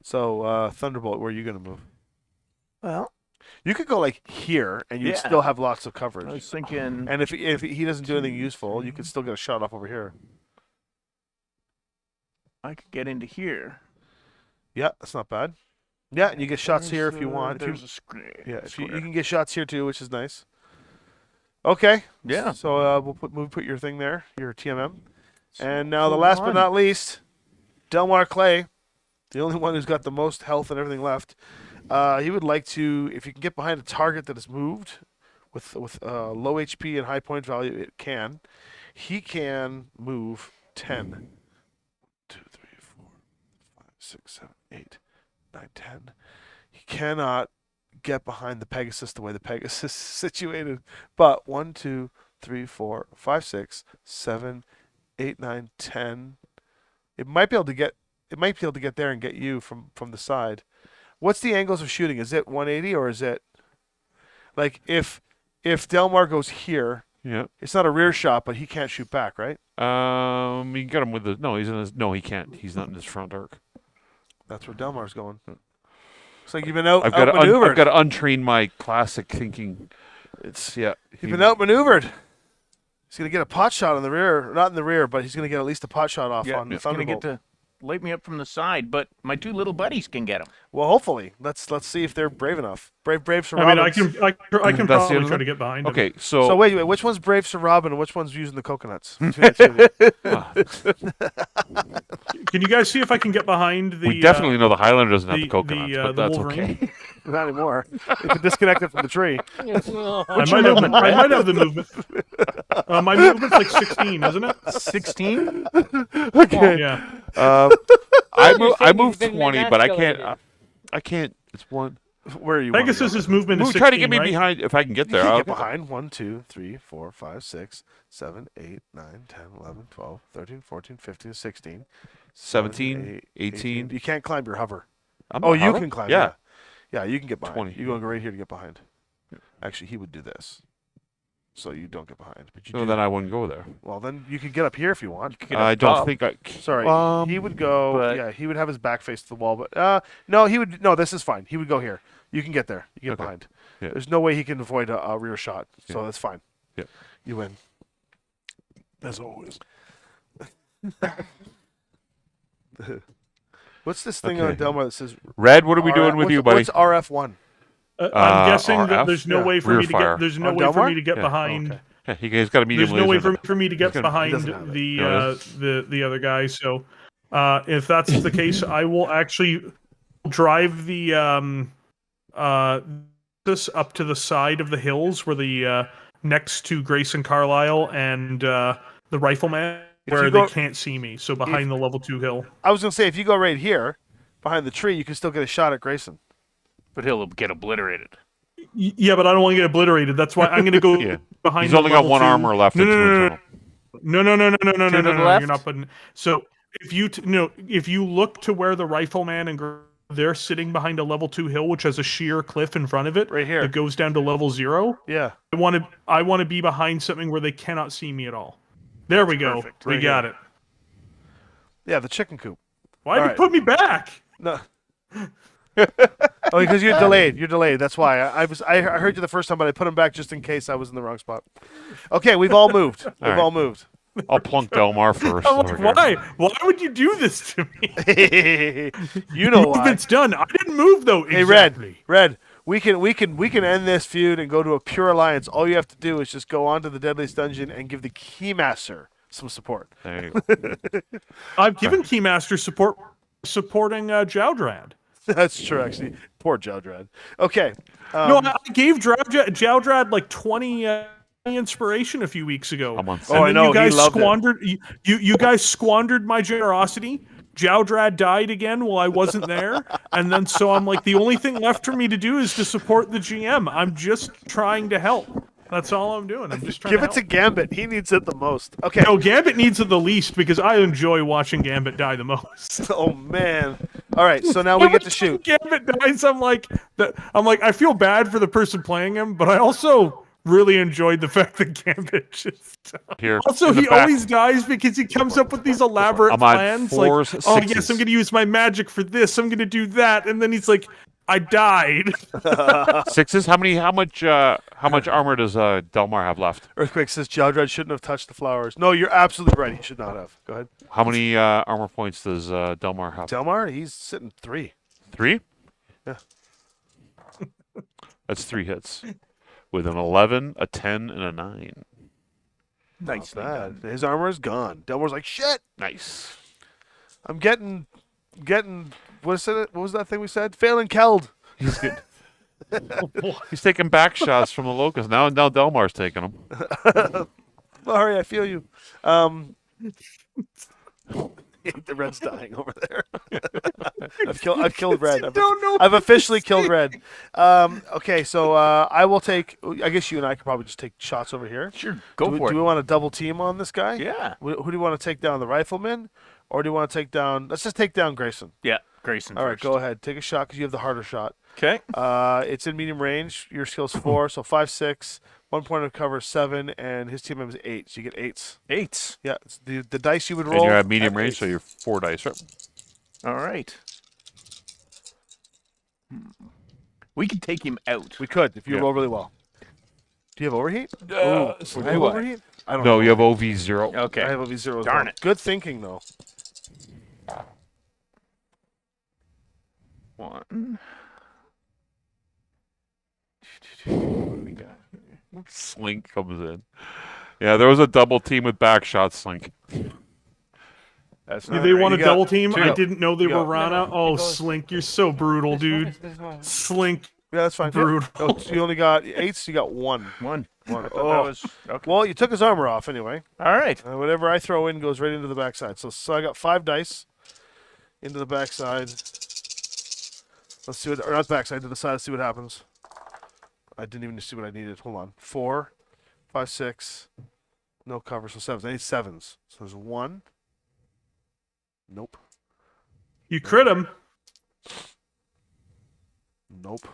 So, Thunderbolt, where are you going to move? Well, You could go like here, and you'd Yeah. still have lots of coverage. I was thinking. And if he doesn't do anything useful, you could still get a shot off over here. I could get into here. Yeah, that's not bad. Yeah, and you get shots here if you want. There's a screen. Yeah, if you can get shots here too, which is nice. Okay. Yeah. So we'll put your thing there, your TMM. And now the last but not least, Delmar Clay, the only one who's got the most health and everything left. He would like to, if you can get behind a target that is moved with low HP and high point value, it can. He can move 10. 2, 3, 4, 5, 6, 7, 8, 9, 10. He cannot get behind the Pegasus the way the Pegasus is situated. But 1, 2, 3, 4, 5, 6, 7, 8, 9, 10. It might be able to get there and get you from the side. What's the angles of shooting? Is it 180 or is it like if Delmar goes here, Yeah. it's not a rear shot, but he can't shoot back, right? You can get him with the. No, he's in his. No, he can't. He's not in his front arc. That's where Delmar's going. It's like you've been out I've got outmaneuvered. to untrain my classic thinking. It's yeah. You've been outmaneuvered. He's gonna get a pot shot on the rear, not in the rear, but he's gonna get at least a pot shot off on the He's gonna Thunderbolt. get to light me up from the side, but my two little buddies can get him. Well, hopefully, let's see if they're brave enough. Brave Sir I mean, Robin. I can That's the probably other try one? to get behind him. Okay, so, So wait, which one's Brave Sir Robin and which one's using the coconuts? Between the two of you. Can you guys see if I can get behind the? we definitely know the Highlander doesn't have the the- coconuts, the, but the that's Wolverine. okay. Not anymore. You can disconnect it from the tree. I might have the movement. My movement's like 16, isn't it? 16? Okay. Yeah. I You're saying moved he's been 20, but I can't. emasculated. I can't. It's one. Where are you? Pegasus's movement is Move, 16, try to get me right? behind if I can get You there. can I'll get behind 1, 2, 3, 4, 5, 6, 7, 8, 9, 10, 11, 12, 13, 14, 15, 16, 17, 18. You can't climb your hover. I'm Oh, not you hover? can climb. Yeah. Yeah, you can get behind. 20. You're going right here to get behind. Actually, he would do this. So you don't get behind. But you So do. then I wouldn't go there. Well, then you can get up here if you want. I don't think I. Sorry, he would go. but- Yeah, he would have his back face to the wall. But no, he would. No, this is fine. He would go here. You can get there. You get Okay. behind. Yeah. There's no way he can avoid a rear shot. So Yeah. that's fine. Yeah. You win. As always. What's this thing on Okay. Delmar that says? Red, what are we doing with you, buddy? What's RF1? I'm guessing that RF? there's no Yeah. way for Rear me to fire. get. There's no On way for Delmar? me to get Yeah. behind. Okay. Yeah, he's got a medium There's no way laser. for me to get gonna- behind doesn't have it. the No, the other guy. So if that's the case, I will actually drive the this up to the side of the hills where the next to Grayson Carlisle and the Rifleman, If where you go- they can't see me. So behind the level 2 hill. I was gonna say if you go right here, behind the tree, you can still get a shot at Grayson. But he'll get obliterated. Yeah, but I don't want to get obliterated. That's why I'm going to go Yeah. behind. He's the only got level one 2. armor left. No, into no, no, no, internal. No, To the you're left? not putting. So if you if you look to where the Rifleman and they're sitting behind a level 2 hill, which has a sheer cliff in front of it, Right here. that goes down to level 0. Yeah. I want to be behind something where they cannot see me at all. There we go. perfect. We Right got here. it. Yeah, the chicken coop. Why'd you Alright. put me back? No. Oh, because you're delayed. You're delayed. That's why. I heard you the first time, but I put him back just in case I was in the wrong spot. Okay, we've all moved. We've right. all moved. I'll plunk Delmar first. I'm over like, here. why? Why would you do this to me? You know why. Movement's done. I didn't move though. Hey, Exactly. Red. We can end this feud and go to a pure alliance. All you have to do is just go on to the Deadliest Dungeon and give the Keymaster some support. There you go. I've given Keymaster support supporting Jowdrad. That's true, actually. Poor Jowdrad. Okay. No, I gave Jowdrad like 20 inspiration a few weeks ago. I'm on Oh, I And then know, you guys he loved it. squandered. You guys squandered my generosity. Jowdrad died again while I wasn't there, and then so I'm like, the only thing left for me to do is to support the GM. I'm just trying to help. That's all I'm doing. I'm just trying Give to it to help. Gambit. He needs it the most. Okay. No, Gambit needs it the least because I enjoy watching Gambit die the most. Oh man. All right. So now we get to shoot. Gambit dies. I'm like, I feel bad for the person playing him, but I also really enjoyed the fact that Gambit just. Here. Also, in the he back. always dies because he comes up with these elaborate I'm on plans. fours, Like, oh yes, sixes. I'm going to use my magic for this. I'm going to do that, and then he's like, I died. Sixes. How much armor does Delmar have left? Earthquake says Jowdrad shouldn't have touched the flowers. No, you're absolutely right. He should not have. Go ahead. How many armor points does Delmar have? Delmar, he's sitting 3. 3? Yeah. That's 3 hits. With an 11, a 10, and a 9. Nice. Bad. His armor is gone. Delmar's like, shit. Nice. I'm getting. What was that thing we said? Failing Keld. He's good. He's taking back shots from the locust. Now Delmar's taking them. Sorry, I feel you. The red's dying over there. I've killed red. I've officially killed red. Okay, so I will take. I guess you and I could probably just take shots over here. Sure, go do for we it. want to double team on this guy? Yeah. Who do you want to take down? The rifleman, or do you want to take down? Let's just take down Grayson. Yeah, Grayson All right, first. go ahead. Take a shot because you have the harder shot. Okay. It's in medium range. Your skill's 4, so 5, 6. 1 point of cover 7, and his team member's 8. So you get 8s. 8s. Yeah, it's the dice you would And roll. you have medium have range, eights. so you're 4 dice, right? All right. We could take him out. We could if you Yeah. roll really well. Do you have overheat? So I have overheat. I don't no, know. you have OV0. Okay. I have OV0 as Darn well. it. Good thinking though. 1. What do we got? Slink comes in. Yeah, there was a double team with back shot Slink. That's Did not they right. want You to got double team? I 2. didn't know they You were got- Rana. No, Oh, it goes- Slink, you're so brutal, dude. This one. Slink, Yeah, that's fine. brutal. Oh, so you only got 8s. You got 1. 1. I thought Oh. that was okay. Well, you took his armor off anyway. All right. Whatever I throw in goes right into the backside. So I got 5 dice into the backside. Let's see what, or not backside, to the side. Let's see what happens. I didn't even see what I needed. Hold on. 4, 5, 6. No cover, so 7s. I need 7s. So there's 1. Nope. You crit him. Nope.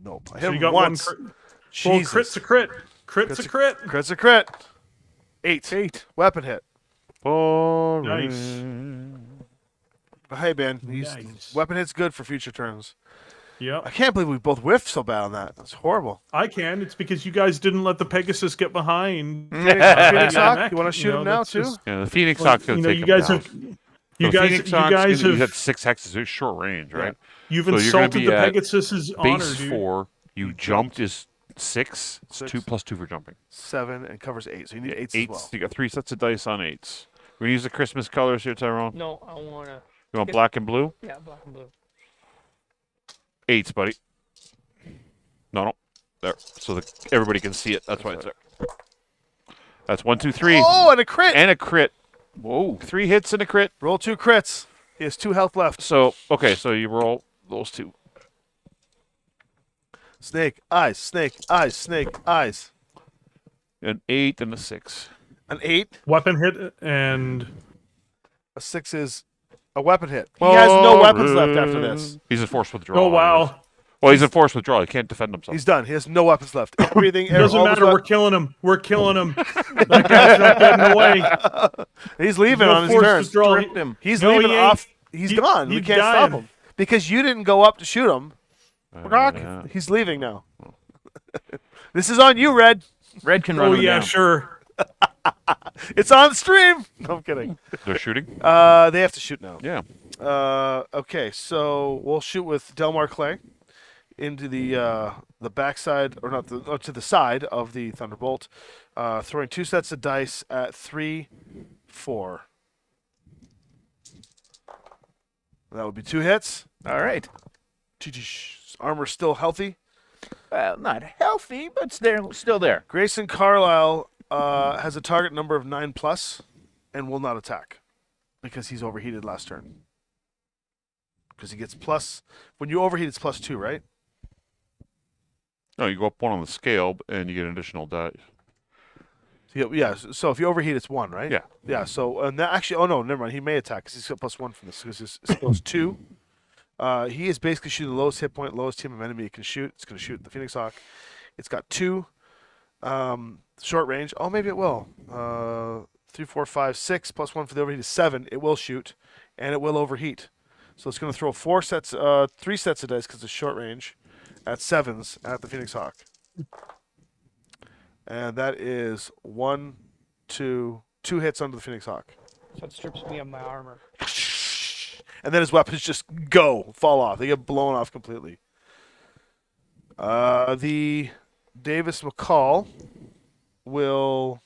Nope. I So hit you him got once. one crit. Well, Jesus. crit's a crit. Crit's a crit. Crit's a crit. 8. Weapon hit. Nice. Hey, Ben. Nice. Weapon hit's good for future turns. I Yep. can't believe we both whiffed so bad on that. That's horrible. I can. It's because you guys didn't let the Pegasus get behind. Phoenix Hawk, Mech, you want to shoot him now, that's too? just- Yeah, the Phoenix like, Hawk's going to take you him guys down. have. You The guys, Phoenix you Hawk's guys gonna, you have, have 6 hexes. It's short range, right? you've So you're gonna insulted be the at Pegasus's honor, Base dude. 4. You jumped is 6. It's 6. 2 plus 2 for jumping. 7 and covers 8. So you need 8s as 8s. well. You got 3 sets of dice on 8s. We're gonna use the Christmas colors here, Tyrone. No, I wanna. You want black and blue? Yeah, black and blue. 8s, buddy. No. There. So everybody can see it. That's why it's there. That's 1, 2, 3. Oh, and a crit! And a crit. Whoa. 3 hits and a crit. Roll 2 crits. He has 2 health left. So, okay, so you roll those 2. Snake, eyes, snake, eyes, snake, eyes. An 8 and a 6. An 8. Weapon hit and A 6 is a weapon hit. He has no weapons left after this. He's in forced withdrawal. oh wow, Well, he's in forced withdrawal. He can't defend himself. He's done. He has no weapons left. Everything. doesn't all his matter. We're killing him. We're killing him. That guy's not getting away. He's leaving No on his forced turn. withdrawal. Stripped him. He's No, leaving he ain't. off. He's gone. We He's can't dying. stop him. Because you didn't go up to shoot him. Rock, Yeah. he's leaving now. This is on you, Red. Red can run Oh him yeah, down. sure. It's on stream. No, I'm kidding. They're shooting? They have to shoot now. Yeah. Okay, so we'll shoot with Delmar Clay into the backside, or not, to the side of the Thunderbolt, throwing 2 sets of dice at 3, 4. That would be 2 hits. All right. Armor's still healthy. Well, not healthy, but still there. Grayson Carlisle has a target number of 9+ and will not attack because he's overheated last turn. Because he gets plus. When you overheat, it's +2, right? No, you go up 1 on the scale, and you get an additional dice. Yeah. So if you overheat, it's 1, right? Yeah. Yeah. So and that actually, oh no, never mind. He may attack because he's got +1 from this. Because his skill is 2. He is basically shooting the lowest hit point, lowest team of enemy it can shoot. It's going to shoot the Phoenix Hawk. It's got 2 short range. Oh, maybe it will. 3, 4, 5, 6 +1 for the overheat is 7. It will shoot, and it will overheat. So it's going to throw 3 sets of dice because it's short range at 7s at the Phoenix Hawk. And that is 1, 2 hits under the Phoenix Hawk. So it strips me of my armor. And then his weapons just fall off. They get blown off completely. The Davis McCall will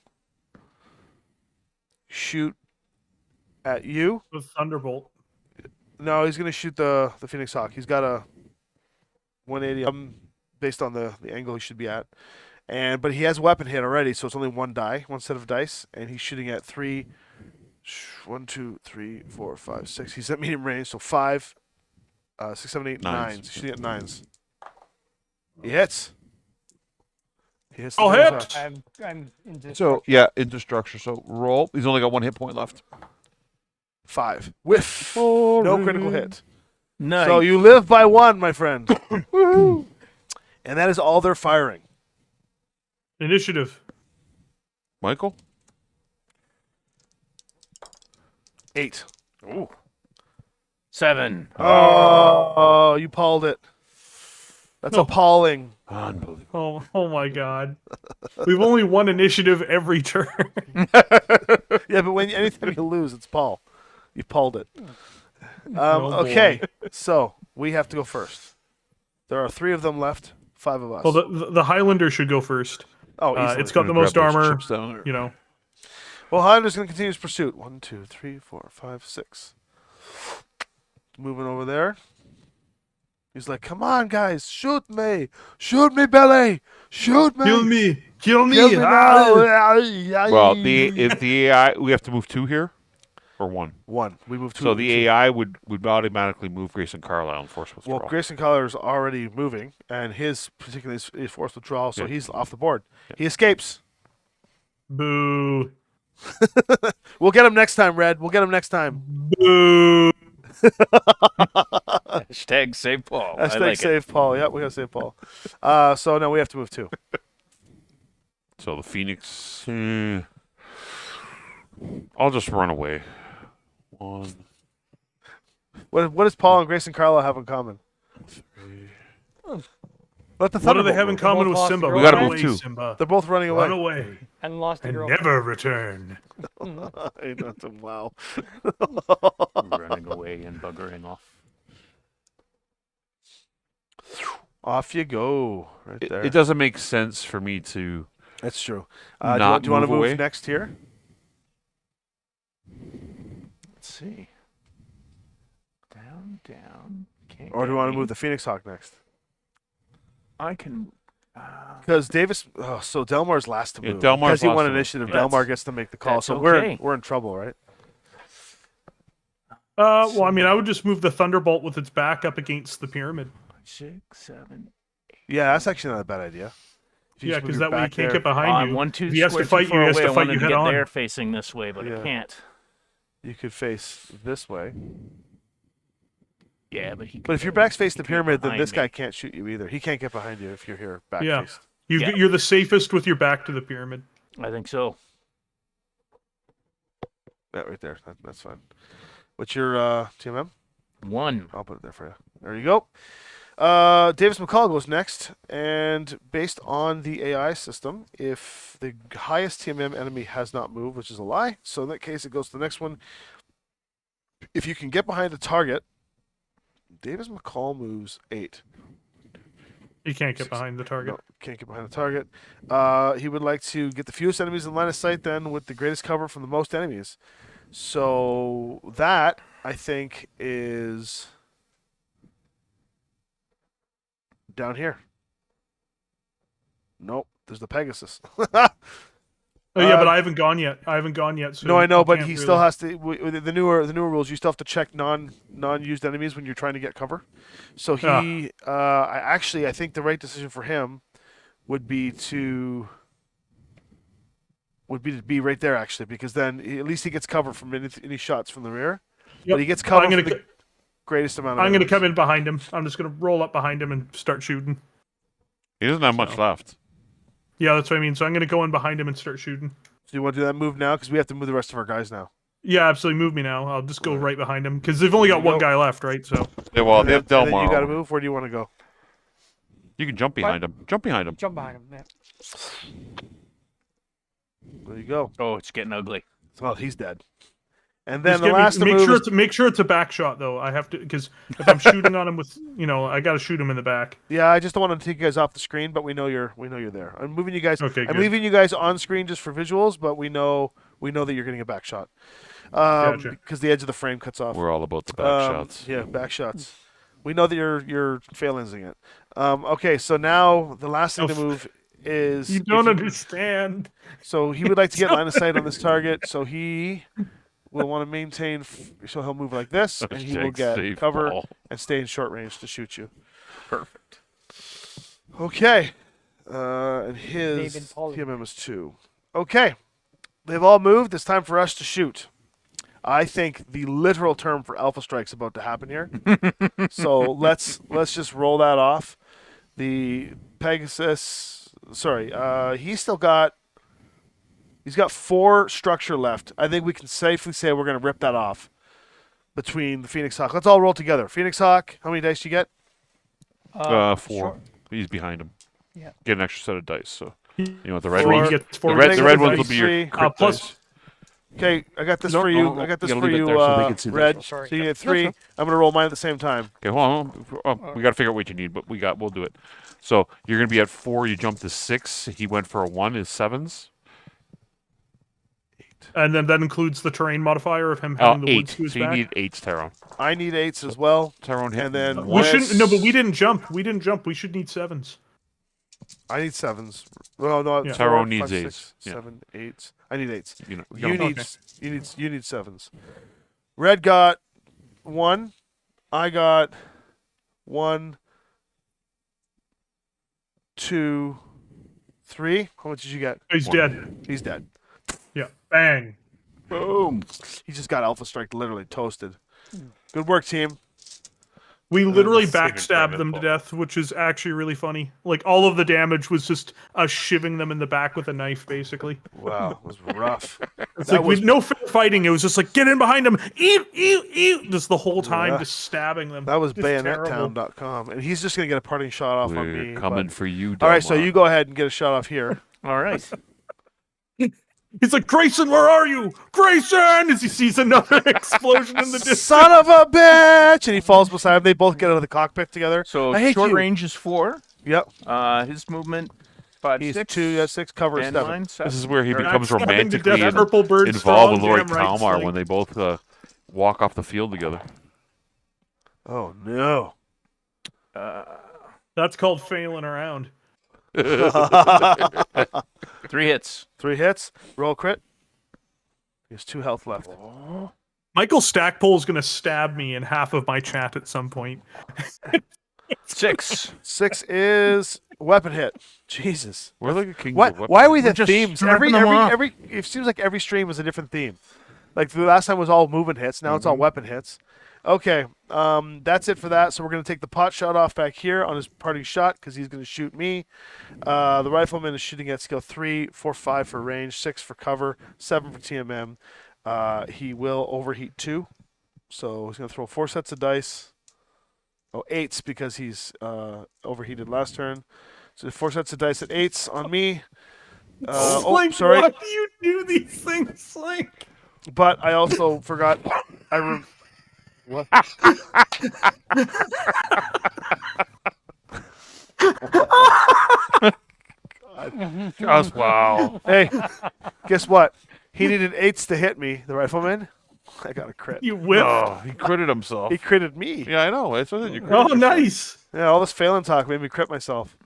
shoot at you. With Thunderbolt. No, he's going to shoot the Phoenix Hawk. He's got a 180 based on the angle he should be at. But he has a weapon hit already, so it's only 1 set of dice, and he's shooting at 3. 1, 2, 3, 4, 5, 6. He's at medium range, so 5, 6, 7, 8, 9. He's shooting at 9s. He hits. He hits. I'll the hit! Phoenix Hawk. I'm into So, yeah, into structure. So, roll. He's only got 1 hit point left. 5. Whiff. No critical hit. Nice. So you live by 1, my friend. Woohoo! And that is all they're firing. Initiative. Michael? 8. Ooh. 7. Oh, you palled it. That's No. appalling. Unbelievable. Oh my god. We've only won initiative every turn. Yeah, but anytime you lose, it's Paul. You palled it. Oh, boy. Okay, so we have to go first. There are 3 of them left, 5 of us. Well, the Highlander should go first. oh, easily. It's got the Gonna most grab those armor. chips down there. You know. Well, Highlander's going to continue his pursuit. 1, 2, 3, 4, 5, 6. Moving over there. He's like, come on, guys, shoot me, Billy, shoot me, Kill me! Kill me! Kill me Ah! now. Well, if the AI, we have to move 2 here, or 1. 1. We move 2. So the AI would automatically move Grayson Carlisle and force withdrawal. Well, Grayson Collar's already moving, and his particularly is forced withdrawal, so Yeah. he's off the board. He escapes. Boo! We'll get him next time, Red. We'll get him next time. Boo! Hashtag save Paul. Hashtag I like it. save Paul. Yep, we gotta save Paul. So now we have to move 2. So the Phoenix. I'll just run away. 1, What does Paul and Grayson Carlisle have in common? 3. Let the What do they Thunderbolt have in move. common with lost Simba? the We gotta Run move away, 2. Simba. They're both running away. Run away and lost a and girl. never return. Wow. Running away and buggering off. Off you go. Right there. It doesn't make sense for me to. That's true. Not do you want to move move away? next here? Let's see. Down. Can't Or do you get want to me. move the Phoenix Hawk next? I can. Because Davis, so Delmar's last to Yeah, move. Delmar's because he last won to move. initiative, That's- Delmar gets to make the call. that's So okay. we're in trouble, right? Well, I mean, I would just move the Thunderbolt with its back up against the pyramid. 6, 7. Yeah, that's actually not a bad idea. If you Yeah, just move because your that way you back can't there- get behind I'm you. 1, 2 If he has to square fight too you, far he has away. to I fight wanted you to head get on. there facing this way, but Yeah. I can't. You could face this way. Yeah, but he. But if your back's faced he the can get pyramid, then behind this me. guy can't shoot you either. He can't get behind you if you're here back Yeah. faced. Yeah. You're the safest with your back to the pyramid. I think so. That right there. That's fine. What's your TMM? 1. I'll put it there for you. There you go. Davis McCall goes next, and based on the AI system, if the highest TMM enemy has not moved, which is a lie, so in that case it goes to the next one. If you can get behind a target, Davis McCall moves 8. You can't get behind the target. No, can't get behind the target. He would like to get the fewest enemies in line of sight, then with the greatest cover from the most enemies. So that, I think, is down here. Nope, there's the Pegasus. Oh yeah, but I haven't gone yet. So no, I know, you but can't he really- still has to. With the newer rules, you still have to check non-used enemies when you're trying to get cover. So he, I think the right decision for him would be to be right there actually, because then at least he gets cover from any shots from the rear. Yep. But he gets cover I'm from gonna the greatest amount of. I'm gonna enemies. come in behind him. I'm just gonna roll up behind him and start shooting. He doesn't have much So. left. Yeah, that's what I mean. So I'm gonna go in behind him and start shooting. So you want to do that move now, because we have to move the rest of our guys now. Yeah, absolutely. Move me now. I'll just go right behind him because they've only got one guy left, right? So Yeah, well, And they have then- and then Delmar. you got to over. move. Where do you want to go? You can jump behind him. Jump behind him. Jump behind him. Yeah. There you go. Oh, it's getting ugly. Well, he's dead. And then Just the get me- last make move sure is- it's make sure it's a back shot though. I have to because if I'm shooting on him with I got to shoot him in the back. Yeah, I just don't want to take you guys off the screen, but we know you're there. I'm moving you guys. Okay, I'm good. leaving you guys on screen just for visuals, but we know that you're getting a back shot. Gotcha. Because the edge of the frame cuts off. We're all about the back shots. Yeah, back shots. We know that you're fail-insing it. Okay, so now the last thing to move is You if don't understand. So he would like to get line of sight on this target, so he will want to maintain. So he'll move like this, and he will Jake, get save cover ball. and stay in short range to shoot you. Perfect. Okay. And his David Polly. TMM is 2. Okay. They've all moved. It's time for us to shoot. I think the literal term for Alpha Strike's about to happen here. So let's just roll that off. The Pegasus, sorry, he's got 4 structure left. I think we can safely say we're going to rip that off between the Phoenix Hawk. Let's all roll together. Phoenix Hawk, how many dice do you get? 4. Sure. He's behind him. Yeah. Get an extra set of dice. So you want the red Four, ones? he gets four The red, dice. the red ones dice. will be your Three. crit Plus- dice. Okay, I got this No, for you. no, I got this you gotta for leave it you, there so they can see this. Red. Sorry. So you get That's 3. fine. I'm going to roll mine at the same time. Okay, hold on. We got to figure out what you need, but we'll do it. So you're going to be at 4. You jump to 6. He went for a 1. Is 7s? And then that includes the terrain modifier of him having the 8. woods to his So you back. need 8s, Tyrone. I need 8s as well. Tyrone hit. And then We Wes- shouldn't. No, but we didn't jump. We didn't jump. We should need 7s. I need 7s. Well, no, Yeah. 4, Tyrone needs 5, 8s. 6, Yeah. 7, 8s. I need 8s. You know, You you need Okay. you need 7s. Red got 1. I got 1, 2, 3. How much did you get? He's One. dead. He's dead. Yeah. Bang. Boom. He just got Alpha Strike literally toasted. Good work, team. We literally saving backstabbed private them to ball. death, which is actually really funny. Like all of the damage was just us shivving them in the back with a knife, basically. Wow, it was rough. It's That like was- with no fair fighting. It was just like get in behind them, eat, just the whole time, Yeah. just stabbing them. That was Just terrible. BayonetTown.com, and he's just gonna get a parting shot off on We're me. coming but- for you, All right, so Delmar. you go ahead and get a shot off here. All right. He's like, Grayson, where are you? Grayson! As he sees another explosion in the distance. Son of a bitch! And he falls beside him. They both get out of the cockpit together. So I hate short you. range is 4. Yep. His movement 5, He's 6. 2, yeah, 6, cover is And 7. mine 7. This is where he Or- becomes Backstabbing to romantically death, Purple Bird involved with strong, Lori damn right, Kalmar Sling. when they both walk off the field together. Oh no. That's called failing around. 3 hits. 3 hits. Roll crit. He has 2 health left. Michael Stackpole is going to stab me in half of my chat at some point. 6. 6 is weapon hit. Jesus. We're like a king. What? Why are we the just themes? stripping them off. It seems like every stream was a different theme. Like the last time was all movement hits. Now it's all weapon hits. Okay, that's it for that. So we're gonna take the pot shot off back here on his parting shot because he's gonna shoot me. The rifleman is shooting at skill 3, 4, 5 for range, 6 for cover, 7 for TMM. He will overheat 2. So he's going to throw 4 sets of dice. Oh, 8s because he's overheated last turn. So 4 sets of dice at 8s on me. Slink, sorry. why do you do these things, Slink? But I also forgot. What? Just wow. Hey, guess what? He needed 8s to hit me, the rifleman. I got a crit. You whipped. Oh, he critted himself. He critted me. Yeah, I know. That's what I said. You critted Oh, yourself. nice. Yeah, all this failing talk made me crit myself.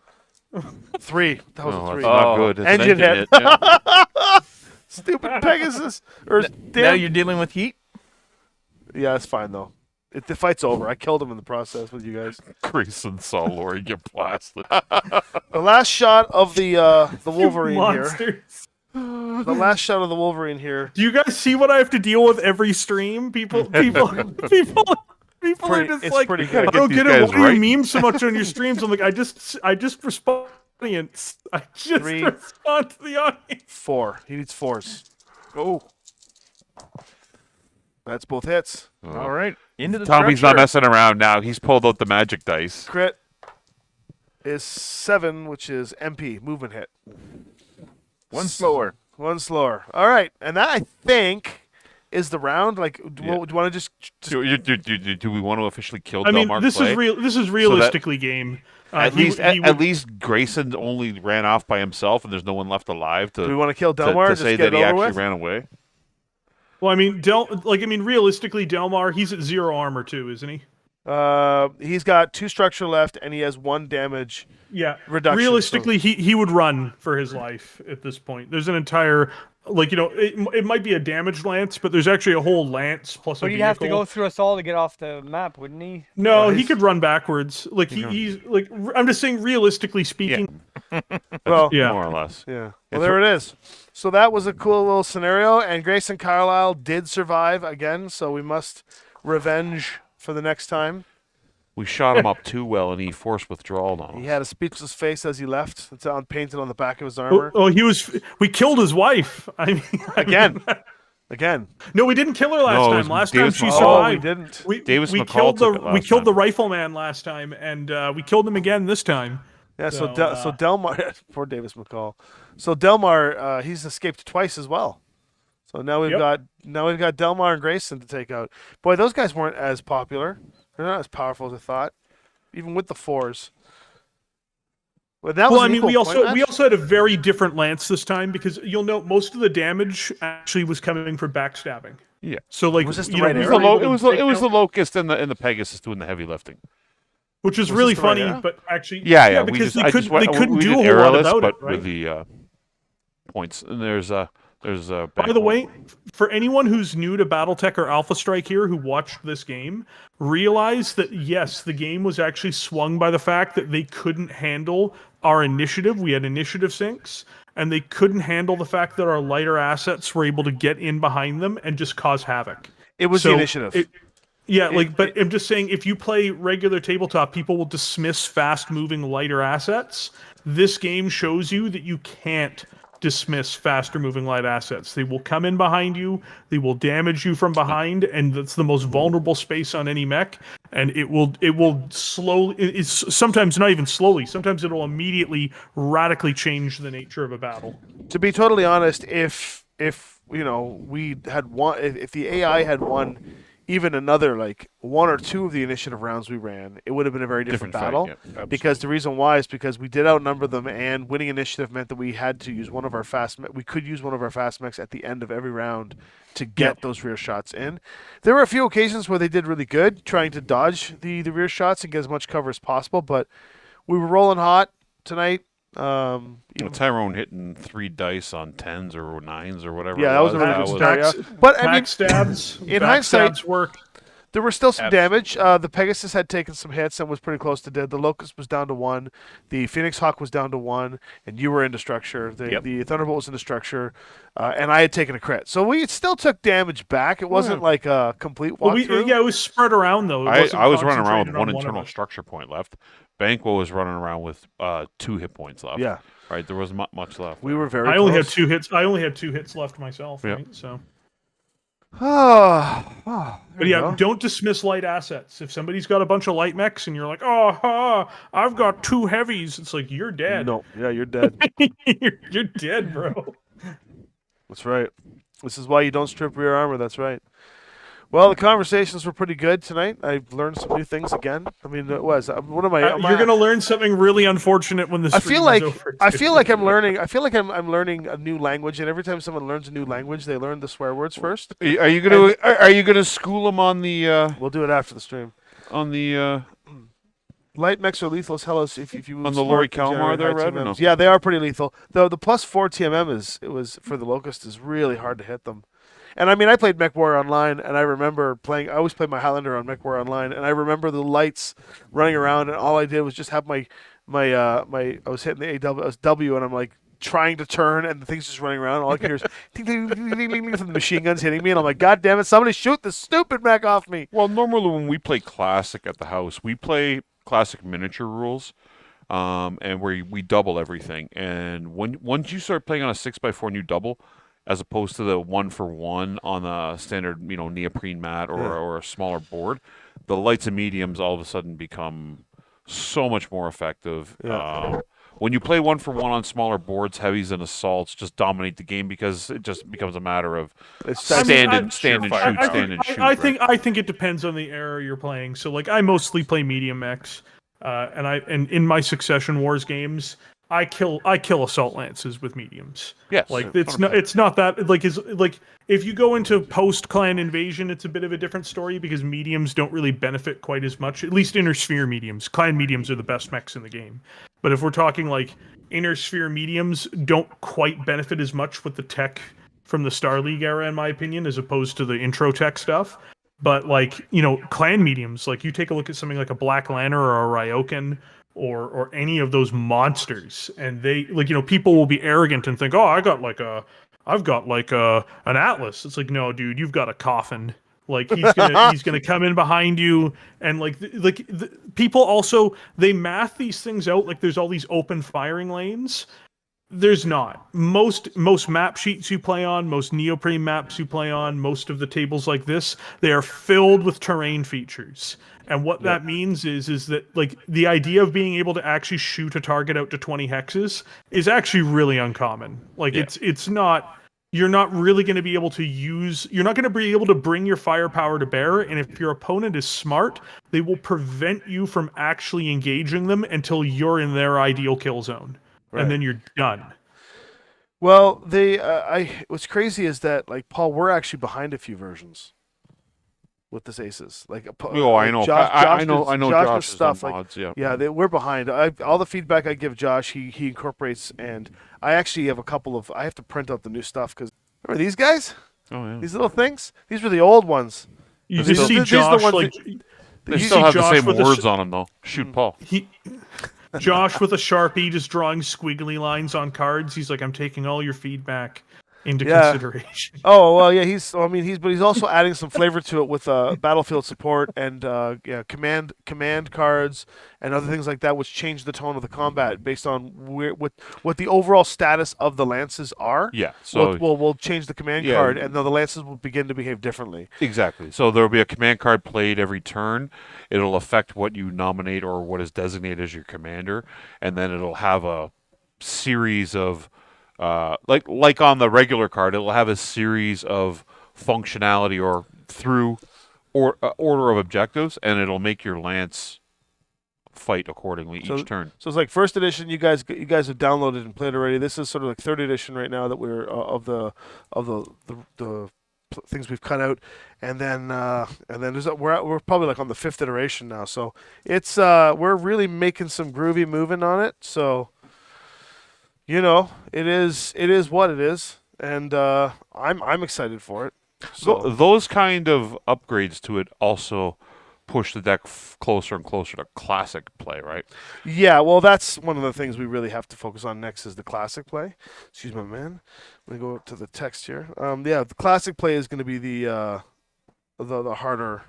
3. That was Oh, a that's 3. not good. It's an Engine hit. Yeah. Stupid Pegasus. Or Now damn. you're dealing with heat. Yeah, it's fine though. The fight's over. I killed him in the process with you guys. Grayson saw Lori get blasted. The last shot of the Wolverine here. Monsters. The last shot of the Wolverine here. Do you guys see what I have to deal with every stream? People are just It's like, pretty I good. don't Get get these it. guys Why do right. you meme so much on your streams? I'm like, I just respond. I just 3. respond to the audience. 4. He needs 4s. Oh. That's both hits. All right, into the Tommy's not structure. messing around now. He's pulled out the magic dice. Crit is 7, which is MP, movement hit. One slower. 1 slower. All right, and that I think is the round. Like, do you want to just Do we want to officially kill I mean, Delmar this Clay? is real. This is realistically game. At He- least, he at would- least Grayson only ran off by himself, and there's no one left alive do we to, want to kill to, Delmar? to Just say get that it he over actually with? ran away. Well, I mean, realistically, Delmar, he's at 0 armor too, isn't he? He's got 2 structure left, and he has 1 damage. Yeah. Reduction, Realistically, he would run for his life at this point. There's an entire, it might be a damaged lance, but there's actually a whole lance plus a But he'd have to vehicle. go through us all to get off the map, wouldn't he? No, Well, he he's- could run backwards. Like he's like, I'm just saying, realistically speaking. Well, Yeah. More or less. yeah. Well, It's there it is. So that was a cool little scenario, and Grayson Carlisle did survive again, so we must revenge for the next time. We shot him up too well, and he forced withdrawal on us. He had a speechless face as he left. It's on painted on the back of his Oh, armor. we killed his wife. I mean, Again. Again. No, we didn't kill her last No, it time. was Last Davis time she McCall. Oh, we survived. didn't. We, Davis we McCall killed took the it last we killed the time. rifleman last time, and we killed him again this time. Yeah, so So, Delmar, poor Davis McCall. So Delmar, he's escaped twice as well. So now we've Yep. got Delmar and Grayson to take out. Boy, those guys weren't as popular. They're not as powerful as I thought, even with the 4s. But that was Well, I an mean, equal we point also match? had a very different lance this time because you'll note most of the damage actually was coming from backstabbing. Yeah. So like Was this the you right know, It we was, were the able to take it was out- the locust and the Pegasus doing the heavy lifting. which was Was really this the right funny, era? but actually Yeah. because I they just couldn't we do a did whole lot airless, about but it, right? with the points. And there's By the way, for anyone who's new to Battletech or Alpha Strike here who watched this game, realize that yes, the game was actually swung by the fact that they couldn't handle our initiative. We had initiative sinks, and they couldn't handle the fact that our lighter assets were able to get in behind them and just cause havoc. It was the So initiative. But I'm just saying, if you play regular tabletop, people will dismiss fast-moving lighter assets. This game shows you that you can't dismiss faster-moving light assets. They will come in behind you, they will damage you from behind, and that's the most vulnerable space on any mech. And it will slowly. It's sometimes not even slowly. Sometimes it will immediately radically change the nature of a battle. To be totally honest, if we had won, if the AI had won even another like 1 or 2 of the initiative rounds we ran, it would have been a very different, Different fight, battle. yeah, absolutely. Because the reason why is because we did outnumber them, and winning initiative meant that we had to use one of our we could use one of our fast mechs at the end of every round to get those rear shots in. There were a few occasions where they did really good trying to dodge the rear shots and get as much cover as possible, but we were rolling hot tonight. Tyrone hitting 3 dice on 10s or 9s or whatever. Yeah, it that was a really That good was- scenario. But I mean, Backstabs, in hindsight- backstabs work. there was still some damage. The Pegasus had taken some hits and was pretty close to dead. The Locust was down to 1. The Phoenix Hawk was down to 1, and you were into structure. The Thunderbolt was into structure, and I had taken a crit. So we still took damage back. It wasn't like a complete Well, walkthrough. it was spread around though. It I wasn't was running around with concentrated on one of internal us. structure point left. Banquo was running around with 2 hit points left. Yeah. Right, there wasn't much left. We were very I only had close. 2 hits. I only had 2 hits left myself. Yeah. Right? So But yeah, don't dismiss light assets. If somebody's got a bunch of light mechs and you're like, I've got 2 heavies, it's like you're dead. No, yeah, you're dead. you're dead, bro. That's right. This is why you don't strip rear armor. That's right. Well, the conversations were pretty good tonight. I learned some new things again. I mean, it was. What am I? You're gonna learn something really unfortunate when the I stream feel like is over. I feel like I'm learning. I feel like I'm learning a new language, and every time someone learns a new language, they learn the swear words first. Are you gonna school them on the We'll do it after the stream. on the Light mechs are lethal as hell if you move On the smart Lori to Kalmar generate there, high Red, or no? TMMs. Yeah, they are pretty lethal. Though the +4 TMM for the Locust is really hard to hit them. And I mean, I played MechWarrior Online, and I remember playing. I always played my Highlander on MechWarrior Online, and I remember the lights running around, and all I did was just have my. I was hitting the W, and I'm like trying to turn, and the thing's just running around. All I can hear is ding, ding, ding, ding, ding, ding, from the machine guns hitting me, and I'm like, God damn it! Somebody shoot this stupid mech off me! Well, normally when we play Classic at the house, we play Classic miniature rules, and we double everything. And once you start playing on a 6x4 and you double, as opposed to the 1-for-1 on a standard, neoprene mat or a smaller board, the lights and mediums all of a sudden become so much more effective. Yeah. When you play 1-for-1 on smaller boards, heavies and assaults just dominate the game because it just becomes a matter of stand and shoot. I think it depends on the era you're playing. So like I mostly play medium mechs, and in my Succession Wars games, I kill assault lances with mediums. Yes, like 100%. it's not that like if you go into post clan invasion, it's a bit of a different story because mediums don't really benefit quite as much. At least inner sphere mediums, clan mediums are the best mechs in the game. But if we're talking like inner sphere mediums, don't quite benefit as much with the tech from the Star League era, in my opinion, as opposed to the intro tech stuff. But like clan mediums, like you take a look at something like a Black Lantern or a Ryokan or any of those monsters, and they people will be arrogant and think, oh, I've got like an Atlas. It's like, no, dude, you've got a coffin. Like he's gonna come in behind you, and people also they math these things out. Like there's all these open firing lanes. There's not. Most map sheets you play on, most neoprene maps you play on, most of the tables like this, they are filled with terrain features. And what that means is that like the idea of being able to actually shoot a target out to 20 hexes is actually really uncommon. Like it's not. You're not really going to be able to you're not going to be able to bring your firepower to bear, and if your opponent is smart, they will prevent you from actually engaging them until you're in their ideal kill zone. Right. And then you're done. Well, what's crazy is that like Paul, we're actually behind a few versions with this Aces. Like, I know. I know Josh stuff. Mods, we're behind. All the feedback I give Josh, he incorporates, and I actually have I have to print out the new stuff because remember these guys? Oh yeah. These little things. These were the old ones. You just see Josh like They still have the same words on them though. Shoot, Paul. Josh with a Sharpie just drawing squiggly lines on cards. He's like, I'm taking all your feedback into consideration. Oh well, yeah. He's also adding some flavor to it with battlefield support and command cards and other things like that, which change the tone of the combat based on what the overall status of the lances are. Yeah. So we'll change the command card, and the lances will begin to behave differently. Exactly. So there will be a command card played every turn. It'll affect what you nominate or what is designated as your commander, and then it'll have a series of like on the regular card, it'll have a series of functionality or order of objectives, and it'll make your lance fight accordingly each turn. So it's like first edition. You guys have downloaded and played already. This is sort of like third edition right now that we're of the things we've cut out, and then we're probably like on the 5th iteration now. So it's we're really making some groovy moving on it. So. It is what it is, and I'm excited for it. So those kind of upgrades to it also push the deck closer and closer to classic play, right? Yeah, well, that's one of the things we really have to focus on next is the classic play. Excuse me, man. Let me go up to the text here. The classic play is going to be the harder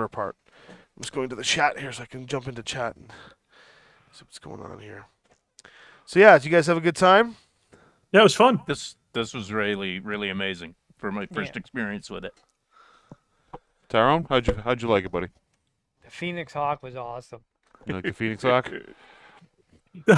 part. I'm just going to the chat here so I can jump into chat and see what's going on here. So yeah, did you guys have a good time? Yeah, it was fun. This was really, really amazing. for my first Yeah. experience with it. Tyrone, how'd you like it, buddy? The Phoenix Hawk was awesome. You like the Phoenix Hawk?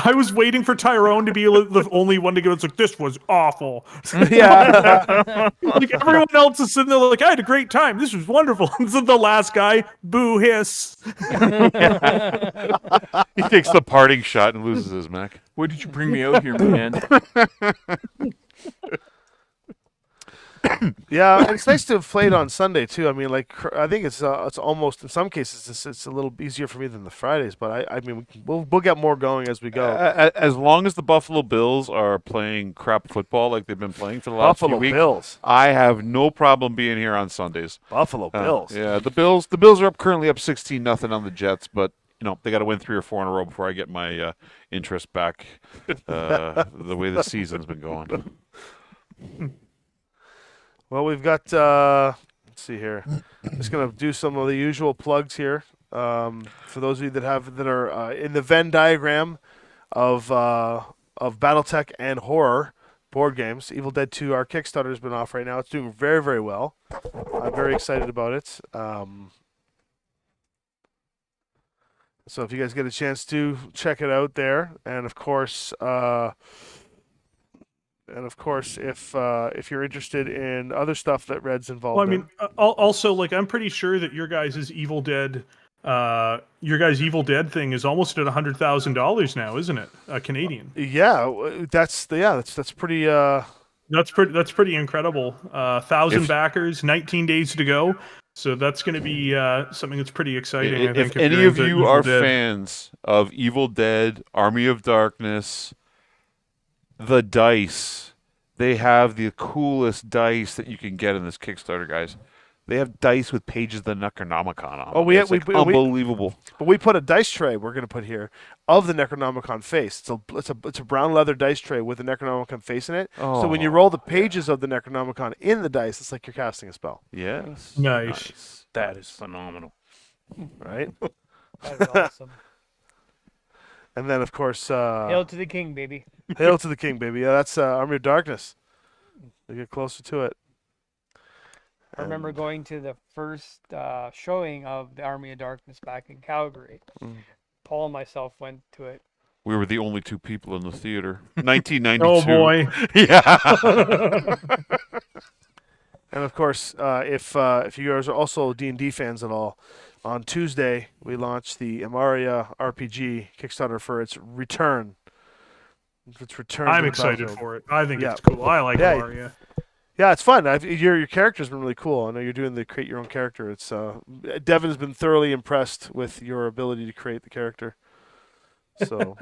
I was waiting for Tyrone to be the only one to go. It's like, this was awful. Yeah. Like everyone else is sitting there like, I had a great time. This was wonderful. And so the last guy, boo hiss. He takes the parting shot and loses his mech. Why did you bring me out here, man? Yeah, and it's nice to have played on Sunday too. I mean, like I think it's almost in some cases it's a little easier for me than the Fridays, but I mean we'll get more going as we go. As long as the Buffalo Bills are playing crap football like they've been playing for the last Buffalo few weeks, Bills, I have no problem being here on Sundays. Buffalo Bills. Yeah, the Bills are currently up 16-0 on the Jets, but you know they got to win 3 or 4 in a row before I get my interest back. The way the season's been going. Well, we've got let's see here. Just gonna do some of the usual plugs here. For those of you that are in the Venn diagram of BattleTech and horror board games, Evil Dead 2, our Kickstarter has been off right now. It's doing very, very well. I'm very excited about it. So if you guys get a chance to check it out there, and of course, if you're interested in other stuff that Red's involved Well, I mean, also, like, I'm pretty sure that your guys' Evil Dead thing is almost at $100,000 now, isn't it? Canadian. in, that's pretty. That's pretty incredible. 1,000 backers, 19 days to go. So that's going to be something that's pretty exciting. I think If any you're of into you Evil are Dead. fans of Evil Dead, Army of Darkness, the dice, they have the coolest dice that you can get in this Kickstarter, guys. They have dice with pages of the Necronomicon on Oh, them. It's unbelievable. But we put a dice tray. We're going to put here of the Necronomicon face. It's a brown leather dice tray with the Necronomicon face in it. So when you roll the pages of the Necronomicon in the dice, it's like you're casting a spell, Yes. Nice. That is phenomenal. right? That was awesome. And then of course, Hail to the king, baby. Hail to the King, baby. Yeah, that's Army of Darkness. We get closer to it. I remember going to the first showing of the Army of Darkness back in Calgary. Paul and myself went to it. We were the only 2 people in the theater. 1992. Oh boy. Yeah. And of course, if you guys are also D&D fans at all, on Tuesday we launched the Amaria RPG Kickstarter for its return. Its return. I'm to the excited battlefield. for it. I think Yeah. it's cool. I like Yeah. Mario. Yeah, it's fun. Your character's been really cool. I know you're doing the create your own character. It's Devin's been thoroughly impressed with your ability to create the character. So,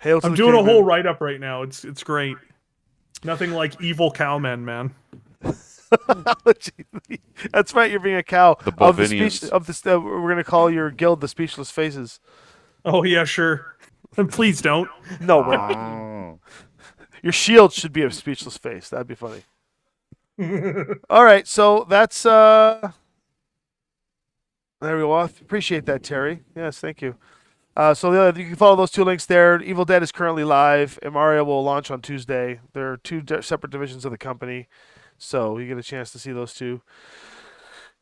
hail to I'm the doing a king, whole man. write up right now. It's great. Nothing like evil cowmen, man. That's right. You're being a cow The of the Bovinians. speech of the. We're gonna call your guild the Speechless Faces. Oh yeah, sure. And please don't. No way. Your shield should be a speechless face. That'd be funny. All right, so that's there we go. I appreciate that, Terry. Yes, thank you. So you can follow those 2 links there. Evil Dead is currently live. Amaria will launch on Tuesday. There are 2 separate divisions of the company, so you get a chance to see those 2.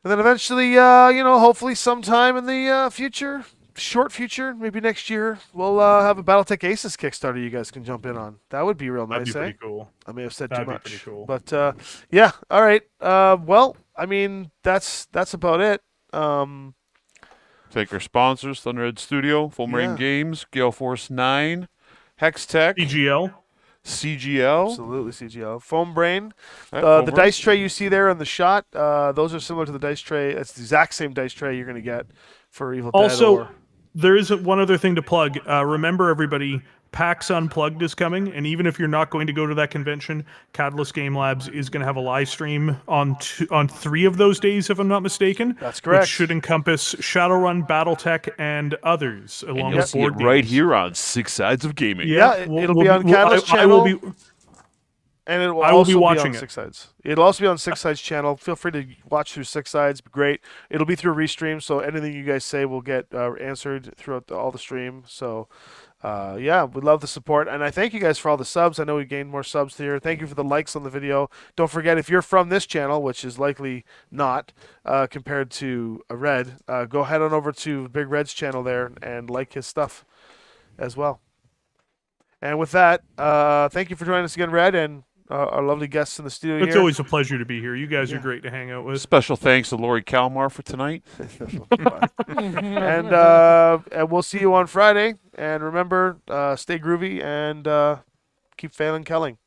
And then eventually, hopefully sometime in the future, short future, maybe next year, we'll have a BattleTech Aces Kickstarter you guys can jump in on. That would be real That'd nice, be eh? pretty cool. I may have said That'd too be much, pretty cool. but yeah. All right. Well, I mean, that's about it. Take our sponsors: Thunderhead Studio, Foam Rain Yeah. Games, Gale Force 9, Hex Tech, EGL. CGL. Absolutely, CGL. Foam Brain. Foam The Brain. dice tray you see there in the shot, those are similar to the dice tray. It's the exact same dice tray you're going to get for Evil Dead. Also, there is one other thing to plug. Remember, everybody, PAX Unplugged is coming, and even if you're not going to go to that convention, Catalyst Game Labs is going to have a live stream on 3 of those days, if I'm not mistaken. That's correct. Which should encompass Shadowrun, BattleTech, and others, And along you'll with see board it right games. here on Six Sides of Gaming. Yeah, it'll be on Catalyst channel. And it will I will also be be watching on it. Six Sides. It'll also be on Six Sides channel. Feel free to watch through Six Sides. Great. It'll be through Restream, so anything you guys say will get answered throughout all the stream. So yeah, we love the support, and I thank you guys for all the subs. I know we gained more subs here. Thank you for the likes on the video. Don't forget, if you're from this channel, which is likely not compared to a Red, go head on over to Big Red's channel there and like his stuff as well. And with that, thank you for joining us again, Red, and our lovely guests in the studio It's here. always a pleasure to be here. You guys are great to hang out with. Special thanks to Lori Kalmar for tonight. And we'll see you on Friday. And remember, stay groovy and keep failing Kelling.